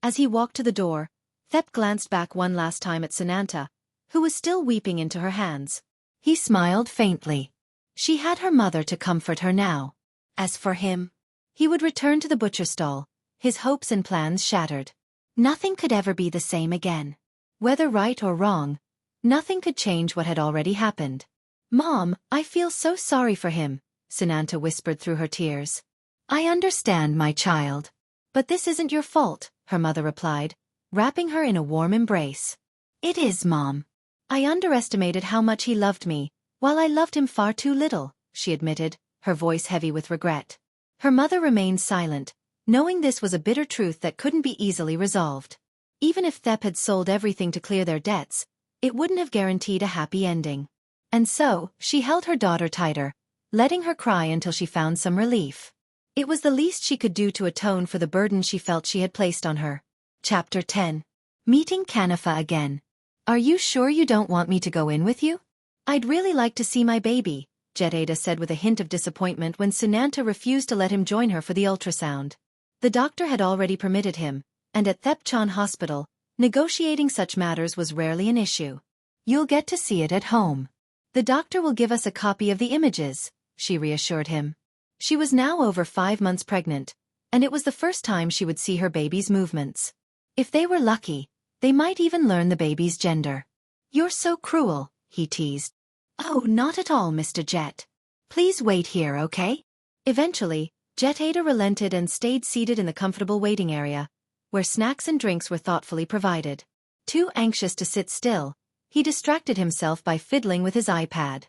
As he walked to the door, Thep glanced back one last time at Sunanta, who was still weeping into her hands. He smiled faintly. She had her mother to comfort her now. As for him, he would return to the butcher stall, his hopes and plans shattered. Nothing could ever be the same again. Whether right or wrong, nothing could change what had already happened. Mom, I feel so sorry for him, Sunanta whispered through her tears. I understand, my child. But this isn't your fault, her mother replied, wrapping her in a warm embrace. It is, Mom. I underestimated how much he loved me, while I loved him far too little, she admitted, her voice heavy with regret. Her mother remained silent, knowing this was a bitter truth that couldn't be easily resolved. Even if Thep had sold everything to clear their debts, it wouldn't have guaranteed a happy ending. And so, she held her daughter tighter, letting her cry until she found some relief. It was the least she could do to atone for the burden she felt she had placed on her. Chapter 10. Meeting Canifa again. Are you sure you don't want me to go in with you? I'd really like to see my baby, Jettada said with a hint of disappointment when Sunanta refused to let him join her for the ultrasound. The doctor had already permitted him, and at Thepchan Hospital, negotiating such matters was rarely an issue. You'll get to see it at home. The doctor will give us a copy of the images, she reassured him. She was now over 5 months pregnant, and it was the first time she would see her baby's movements. If they were lucky, they might even learn the baby's gender. You're so cruel, he teased. Oh, not at all, Mr. Jet. Please wait here, okay? Eventually, Jettada relented and stayed seated in the comfortable waiting area, where snacks and drinks were thoughtfully provided. Too anxious to sit still, he distracted himself by fiddling with his iPad.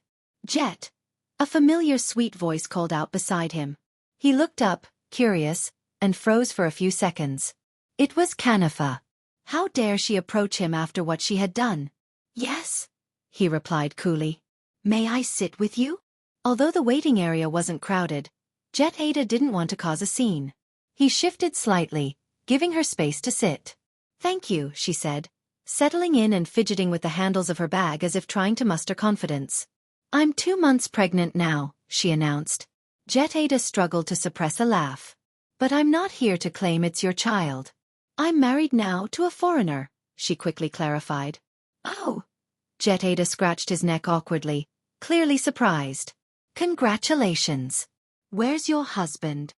Jet! A familiar sweet voice called out beside him. He looked up, curious, and froze for a few seconds. It was Canifa. How dare she approach him after what she had done? Yes, he replied coolly. May I sit with you? Although the waiting area wasn't crowded, Jettada didn't want to cause a scene. He shifted slightly, giving her space to sit. Thank you, she said, settling in and fidgeting with the handles of her bag as if trying to muster confidence. I'm 2 months pregnant now, she announced. Jettada struggled to suppress a laugh. But I'm not here to claim it's your child. I'm married now to a foreigner, she quickly clarified. Oh! Jettada scratched his neck awkwardly, clearly surprised. Congratulations. Where's your husband?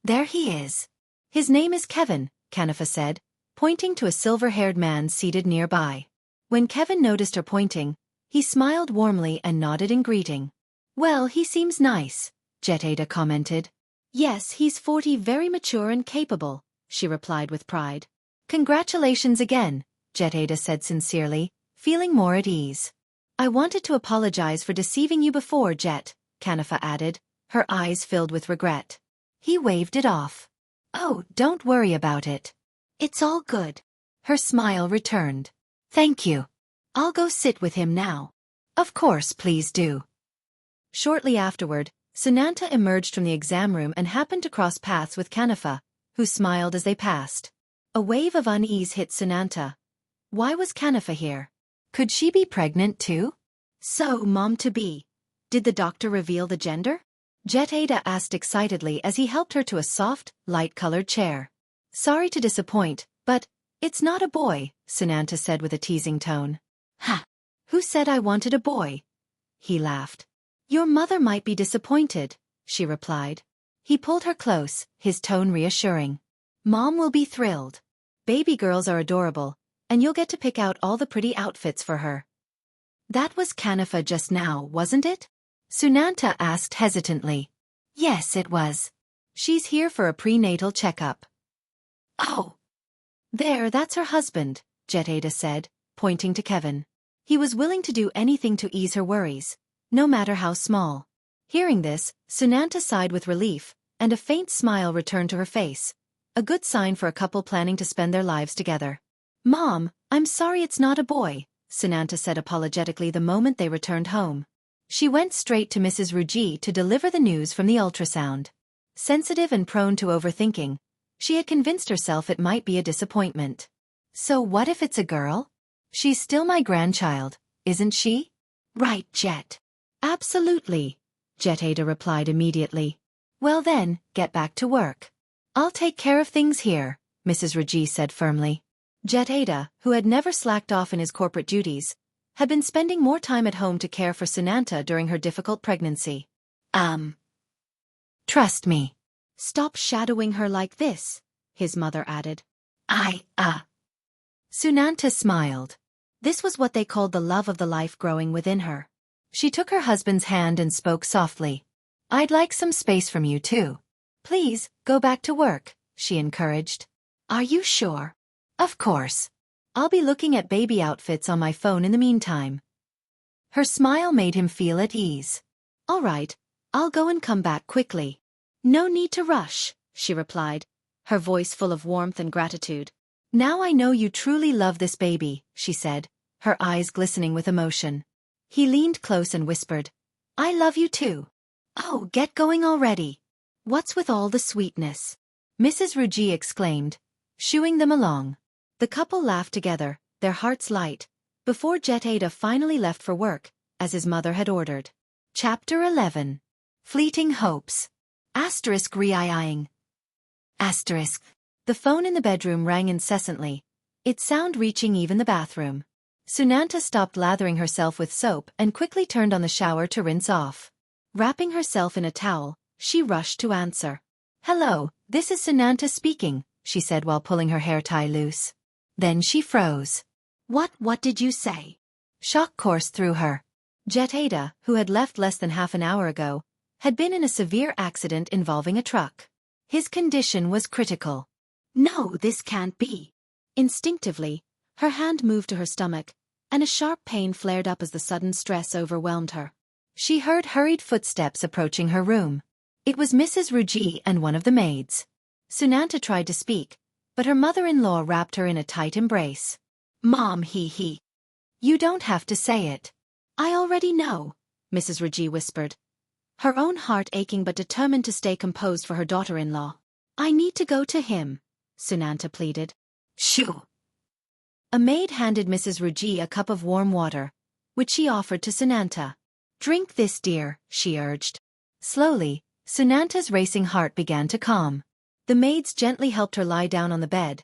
There he is. His name is Kevin, Canifa said, pointing to a silver-haired man seated nearby. When Kevin noticed her pointing, he smiled warmly and nodded in greeting. Well, he seems nice, Jettada commented. Yes, he's 40, very mature and capable, she replied with pride. Congratulations again, Jettada said sincerely, feeling more at ease. I wanted to apologize for deceiving you before, Jet, Canifa added, her eyes filled with regret. He waved it off. Oh, don't worry about it. It's all good. Her smile returned. Thank you. I'll go sit with him now. Of course, please do. Shortly afterward, Sunanta emerged from the exam room and happened to cross paths with Canifa, who smiled as they passed. A wave of unease hit Sunanta. Why was Canifa here? Could she be pregnant too? So, mom-to-be. Did the doctor reveal the gender? Jettada asked excitedly as he helped her to a soft, light-colored chair. Sorry to disappoint, but It's not a boy, Sunanta said with a teasing tone. Ha! Who said I wanted a boy? He laughed. Your mother might be disappointed, she replied. He pulled her close, his tone reassuring. Mom will be thrilled. Baby girls are adorable, and you'll get to pick out all the pretty outfits for her. That was Kanifa just now, wasn't it? Sunanta asked hesitantly. Yes, it was. She's here for a prenatal checkup. Oh. There, that's her husband, Jettada said, pointing to Kevin. He was willing to do anything to ease her worries, no matter how small. Hearing this, Sunanta sighed with relief, and a faint smile returned to her face. A good sign for a couple planning to spend their lives together. Mom, I'm sorry it's not a boy, Sunanta said apologetically the moment they returned home. She went straight to Mrs. Rujee to deliver the news from the ultrasound. Sensitive and prone to overthinking, she had convinced herself it might be a disappointment. So what if it's a girl? She's still my grandchild, isn't she? Right, Jet. Absolutely, Jettada replied immediately. Well then, get back to work. I'll take care of things here, Mrs. Rujee said firmly. Jettada, who had never slacked off in his corporate duties, had been spending more time at home to care for Sunanta during her difficult pregnancy. Trust me. Stop shadowing her like this, his mother added. Sunanta smiled. This was what they called the love of the life growing within her. She took her husband's hand and spoke softly. I'd like some space from you too. Please, go back to work, she encouraged. Are you sure? Of course. I'll be looking at baby outfits on my phone in the meantime. Her smile made him feel at ease. All right, I'll go and come back quickly. No need to rush, she replied, her voice full of warmth and gratitude. Now I know you truly love this baby, she said, her eyes glistening with emotion. He leaned close and whispered, I love you too. Oh, get going already. What's with all the sweetness? Mrs. Rujee exclaimed, shooing them along. The couple laughed together, their hearts light, before Jettada finally left for work, as his mother had ordered. Chapter 11. Fleeting Hopes. *Re-eyeing. The phone in the bedroom rang incessantly, its sound reaching even the bathroom. Sunanta stopped lathering herself with soap and quickly turned on the shower to rinse off. Wrapping herself in a towel, she rushed to answer. Hello, this is Sunanta speaking, she said while pulling her hair tie loose. Then she froze. What did you say? Shock coursed through her. Jettada, who had left less than half an hour ago, had been in a severe accident involving a truck. His condition was critical. No, this can't be. Instinctively, her hand moved to her stomach, and a sharp pain flared up as the sudden stress overwhelmed her. She heard hurried footsteps approaching her room. It was Mrs. Rujee and one of the maids. Sunanta tried to speak, but her mother-in-law wrapped her in a tight embrace. Mom, You don't have to say it. I already know, Mrs. Rujee whispered, her own heart aching but determined to stay composed for her daughter-in-law. I need to go to him, Sunanta pleaded. Shoo. A maid handed Mrs. Rujee a cup of warm water, which she offered to Sunanta. Drink this, dear, she urged. Slowly, Sunanta's racing heart began to calm. The maids gently helped her lie down on the bed,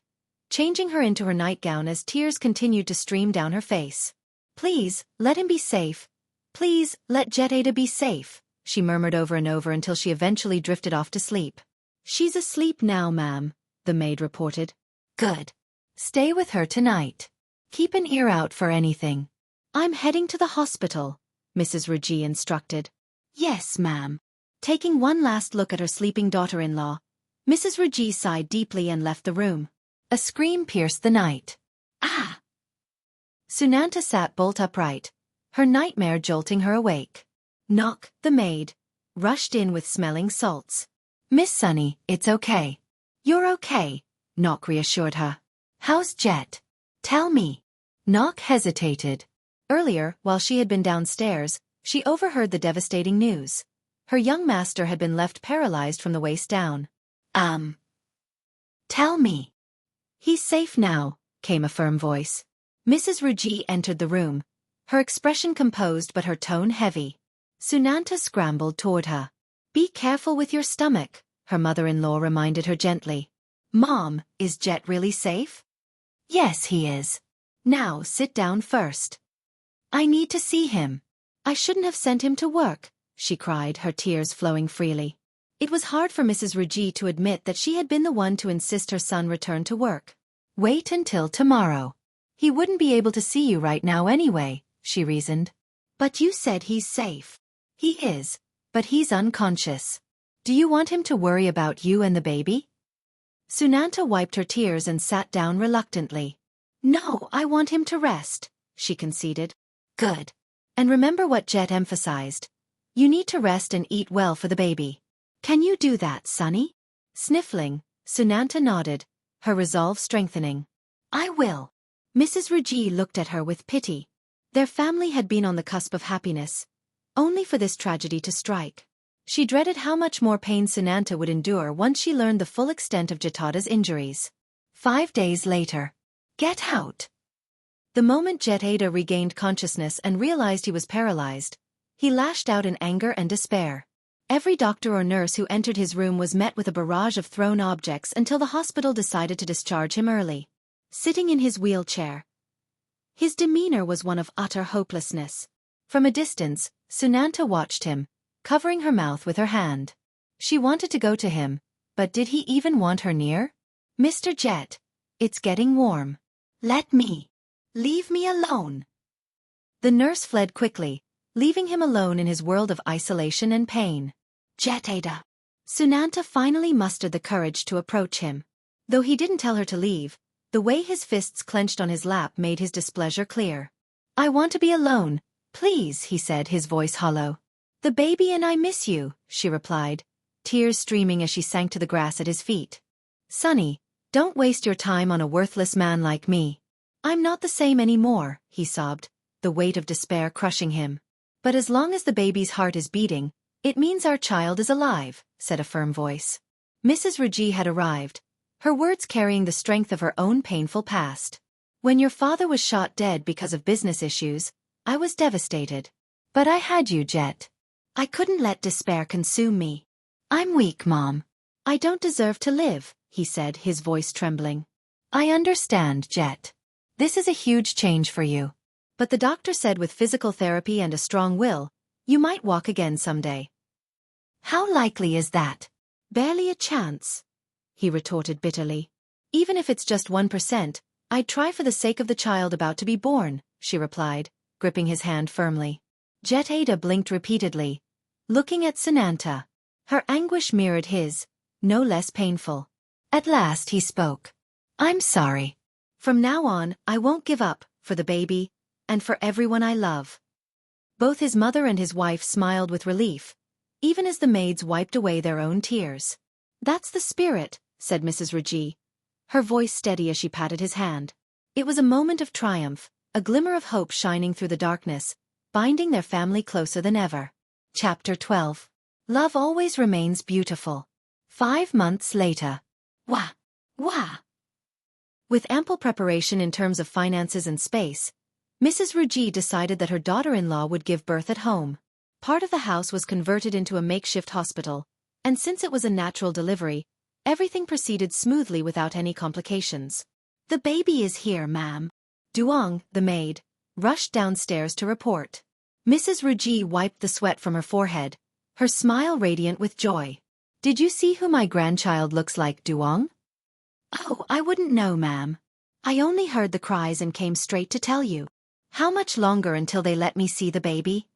changing her into her nightgown as tears continued to stream down her face. Please, let him be safe. Please, let Jettada be safe, she murmured over and over until she eventually drifted off to sleep. She's asleep now, ma'am, the maid reported. Good. Stay with her tonight. Keep an ear out for anything. I'm heading to the hospital, Mrs. Rujee instructed. Yes, ma'am. Taking one last look at her sleeping daughter-in-law, Mrs. Rujee sighed deeply and left the room. A scream pierced the night. Ah! Sunanta sat bolt upright, her nightmare jolting her awake. Knock, the maid, rushed in with smelling salts. Miss Sunny, it's okay. You're okay, Knock reassured her. How's Jet? Tell me. Knock hesitated. Earlier, while she had been downstairs, she overheard the devastating news. Her young master had been left paralyzed from the waist down. Tell me. He's safe now, came a firm voice. Mrs. Rujee entered the room, her expression composed but her tone heavy. Sunanta scrambled toward her. Be careful with your stomach, her mother-in-law reminded her gently. Mom, is Jet really safe? Yes, he is. Now sit down first. I need to see him. I shouldn't have sent him to work, she cried, her tears flowing freely. It was hard for Mrs. Rujee to admit that she had been the one to insist her son return to work. Wait until tomorrow. He wouldn't be able to see you right now anyway, she reasoned. But you said he's safe. He is, but he's unconscious. Do you want him to worry about you and the baby? Sunanta wiped her tears and sat down reluctantly. No, I want him to rest, she conceded. Good. And remember what Jet emphasized. You need to rest and eat well for the baby. Can you do that, Sonny? Sniffling, Sunanta nodded, her resolve strengthening. I will. Mrs. Rujee looked at her with pity. Their family had been on the cusp of happiness, only for this tragedy to strike. She dreaded how much more pain Sunanta would endure once she learned the full extent of Jettada's injuries. 5 days later. Get out! The moment Jettada regained consciousness and realized he was paralyzed, he lashed out in anger and despair. Every doctor or nurse who entered his room was met with a barrage of thrown objects until the hospital decided to discharge him early. Sitting in his wheelchair, his demeanor was one of utter hopelessness. From a distance, Sunanta watched him, covering her mouth with her hand. She wanted to go to him, but did he even want her near? Mr. Jet, it's getting warm. Let me. Leave me alone. The nurse fled quickly, leaving him alone in his world of isolation and pain. Jettada. Sunanta finally mustered the courage to approach him. Though he didn't tell her to leave, the way his fists clenched on his lap made his displeasure clear. I want to be alone, please, he said, his voice hollow. The baby and I miss you, she replied, tears streaming as she sank to the grass at his feet. Sonny, don't waste your time on a worthless man like me. I'm not the same anymore, he sobbed, the weight of despair crushing him. But as long as the baby's heart is beating, it means our child is alive, said a firm voice. Mrs. Rujee had arrived, her words carrying the strength of her own painful past. When your father was shot dead because of business issues, I was devastated. But I had you, Jet. I couldn't let despair consume me. I'm weak, Mom. I don't deserve to live, he said, his voice trembling. I understand, Jet. This is a huge change for you. But the doctor said with physical therapy and a strong will, you might walk again someday. How likely is that? Barely a chance, he retorted bitterly. Even if it's just 1%, I'd try for the sake of the child about to be born, she replied, gripping his hand firmly. Jettada blinked repeatedly, looking at Sunanta. Her anguish mirrored his, no less painful. At last he spoke. I'm sorry. From now on, I won't give up, for the baby, and for everyone I love. Both his mother and his wife smiled with relief, even as the maids wiped away their own tears. That's the spirit, said Mrs. Rujee, her voice steady as she patted his hand. It was a moment of triumph, a glimmer of hope shining through the darkness, binding their family closer than ever. Chapter 12. Love always remains beautiful. 5 months later. Wah! Wah! With ample preparation in terms of finances and space, Mrs. Rujee decided that her daughter-in-law would give birth at home. Part of the house was converted into a makeshift hospital, and since it was a natural delivery, everything proceeded smoothly without any complications. The baby is here, ma'am. Duong, the maid, rushed downstairs to report. Mrs. Rujee wiped the sweat from her forehead, her smile radiant with joy. Did you see who my grandchild looks like, Duong? Oh, I wouldn't know, ma'am. I only heard the cries and came straight to tell you. How much longer until they let me see the baby?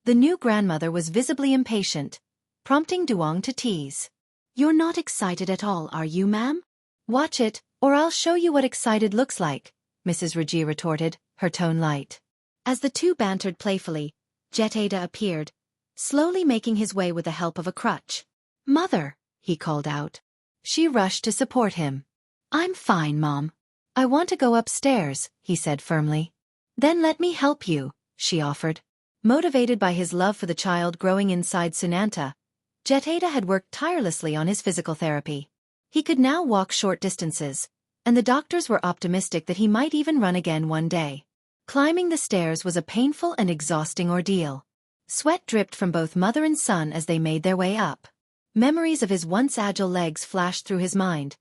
The new grandmother was visibly impatient, prompting Duong to tease. You're not excited at all, are you, ma'am? Watch it, or I'll show you what excited looks like, Mrs. Rujee retorted, her tone light. As the two bantered playfully, Jettada appeared, slowly making his way with the help of a crutch. Mother, he called out. She rushed to support him. I'm fine, Mom. I want to go upstairs, he said firmly. Then let me help you, she offered. Motivated by his love for the child growing inside Sunanta, Jettada had worked tirelessly on his physical therapy. He could now walk short distances, and the doctors were optimistic that he might even run again one day. Climbing the stairs was a painful and exhausting ordeal. Sweat dripped from both mother and son as they made their way up. Memories of his once agile legs flashed through his mind,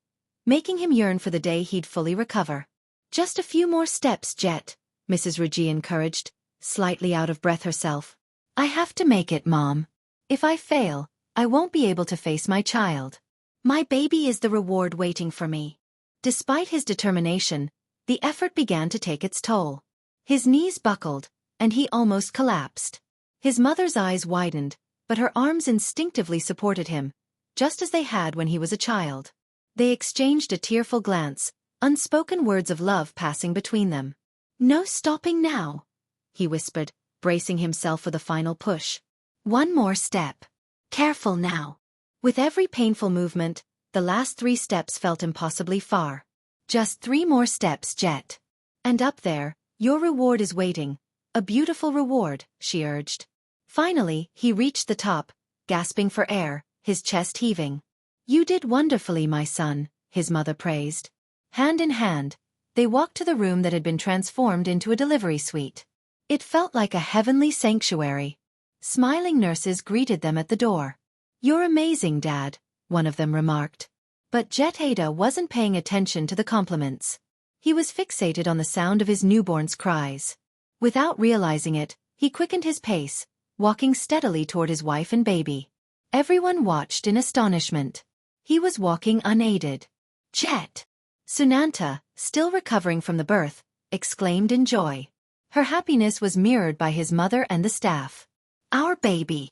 making him yearn for the day he'd fully recover. Just a few more steps, Jet, Mrs. Rujee encouraged, slightly out of breath herself. I have to make it, Mom. If I fail, I won't be able to face my child. My baby is the reward waiting for me. Despite his determination, the effort began to take its toll. His knees buckled, and he almost collapsed. His mother's eyes widened, but her arms instinctively supported him, just as they had when he was a child. They exchanged a tearful glance, unspoken words of love passing between them. No stopping now, he whispered, bracing himself for the final push. One more step. Careful now. With every painful movement, the last 3 steps felt impossibly far. Just 3 more steps, Jet. And up there, your reward is waiting. A beautiful reward, she urged. Finally, he reached the top, gasping for air, his chest heaving. You did wonderfully, my son, his mother praised. Hand in hand, they walked to the room that had been transformed into a delivery suite. It felt like a heavenly sanctuary. Smiling nurses greeted them at the door. You're amazing, Dad, one of them remarked. But Jettada wasn't paying attention to the compliments. He was fixated on the sound of his newborn's cries. Without realizing it, he quickened his pace, walking steadily toward his wife and baby. Everyone watched in astonishment. He was walking unaided. Jet! Sunanta, still recovering from the birth, exclaimed in joy. Her happiness was mirrored by his mother and the staff. Our baby!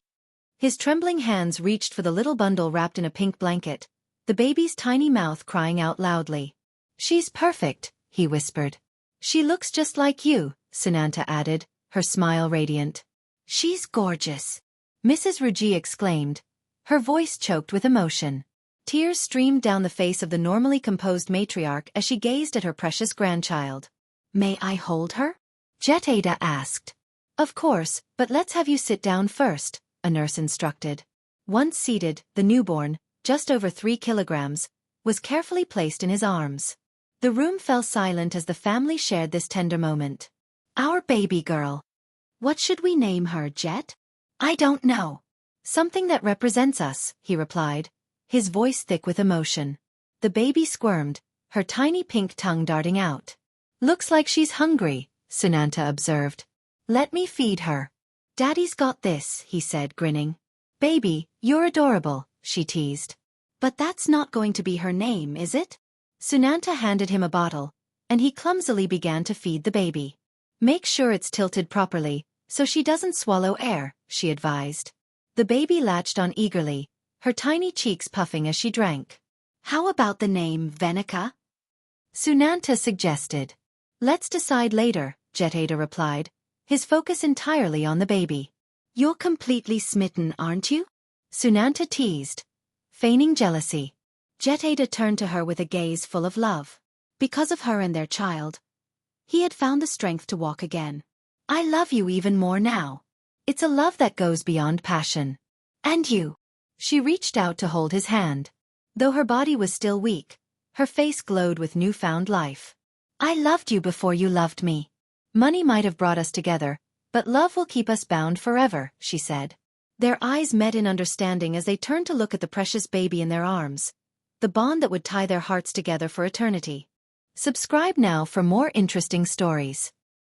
His trembling hands reached for the little bundle wrapped in a pink blanket, the baby's tiny mouth crying out loudly. She's perfect, he whispered. She looks just like you, Sunanta added, her smile radiant. She's gorgeous, Mrs. Rujee exclaimed, her voice choked with emotion. Tears streamed down the face of the normally composed matriarch as she gazed at her precious grandchild. May I hold her? Jettada asked. Of course, but let's have you sit down first, a nurse instructed. Once seated, the newborn, just over 3 kilograms, was carefully placed in his arms. The room fell silent as the family shared this tender moment. Our baby girl. What should we name her, Jet? I don't know. Something that represents us, he replied, his voice thick with emotion. The baby squirmed, her tiny pink tongue darting out. Looks like she's hungry, Sunanta observed. Let me feed her. Daddy's got this, he said, grinning. Baby, you're adorable, she teased. But that's not going to be her name, is it? Sunanta handed him a bottle, and he clumsily began to feed the baby. Make sure it's tilted properly, so she doesn't swallow air, she advised. The baby latched on eagerly, her tiny cheeks puffing as she drank. How about the name Venica? Sunanta suggested. Let's decide later, Jettada replied, his focus entirely on the baby. You're completely smitten, aren't you? Sunanta teased, feigning jealousy. Jettada turned to her with a gaze full of love. Because of her and their child, he had found the strength to walk again. I love you even more now. It's a love that goes beyond passion. And you. She reached out to hold his hand. Though her body was still weak, her face glowed with newfound life. I loved you before you loved me. Money might have brought us together, but love will keep us bound forever, she said. Their eyes met in understanding as they turned to look at the precious baby in their arms, the bond that would tie their hearts together for eternity. Subscribe now for more interesting stories.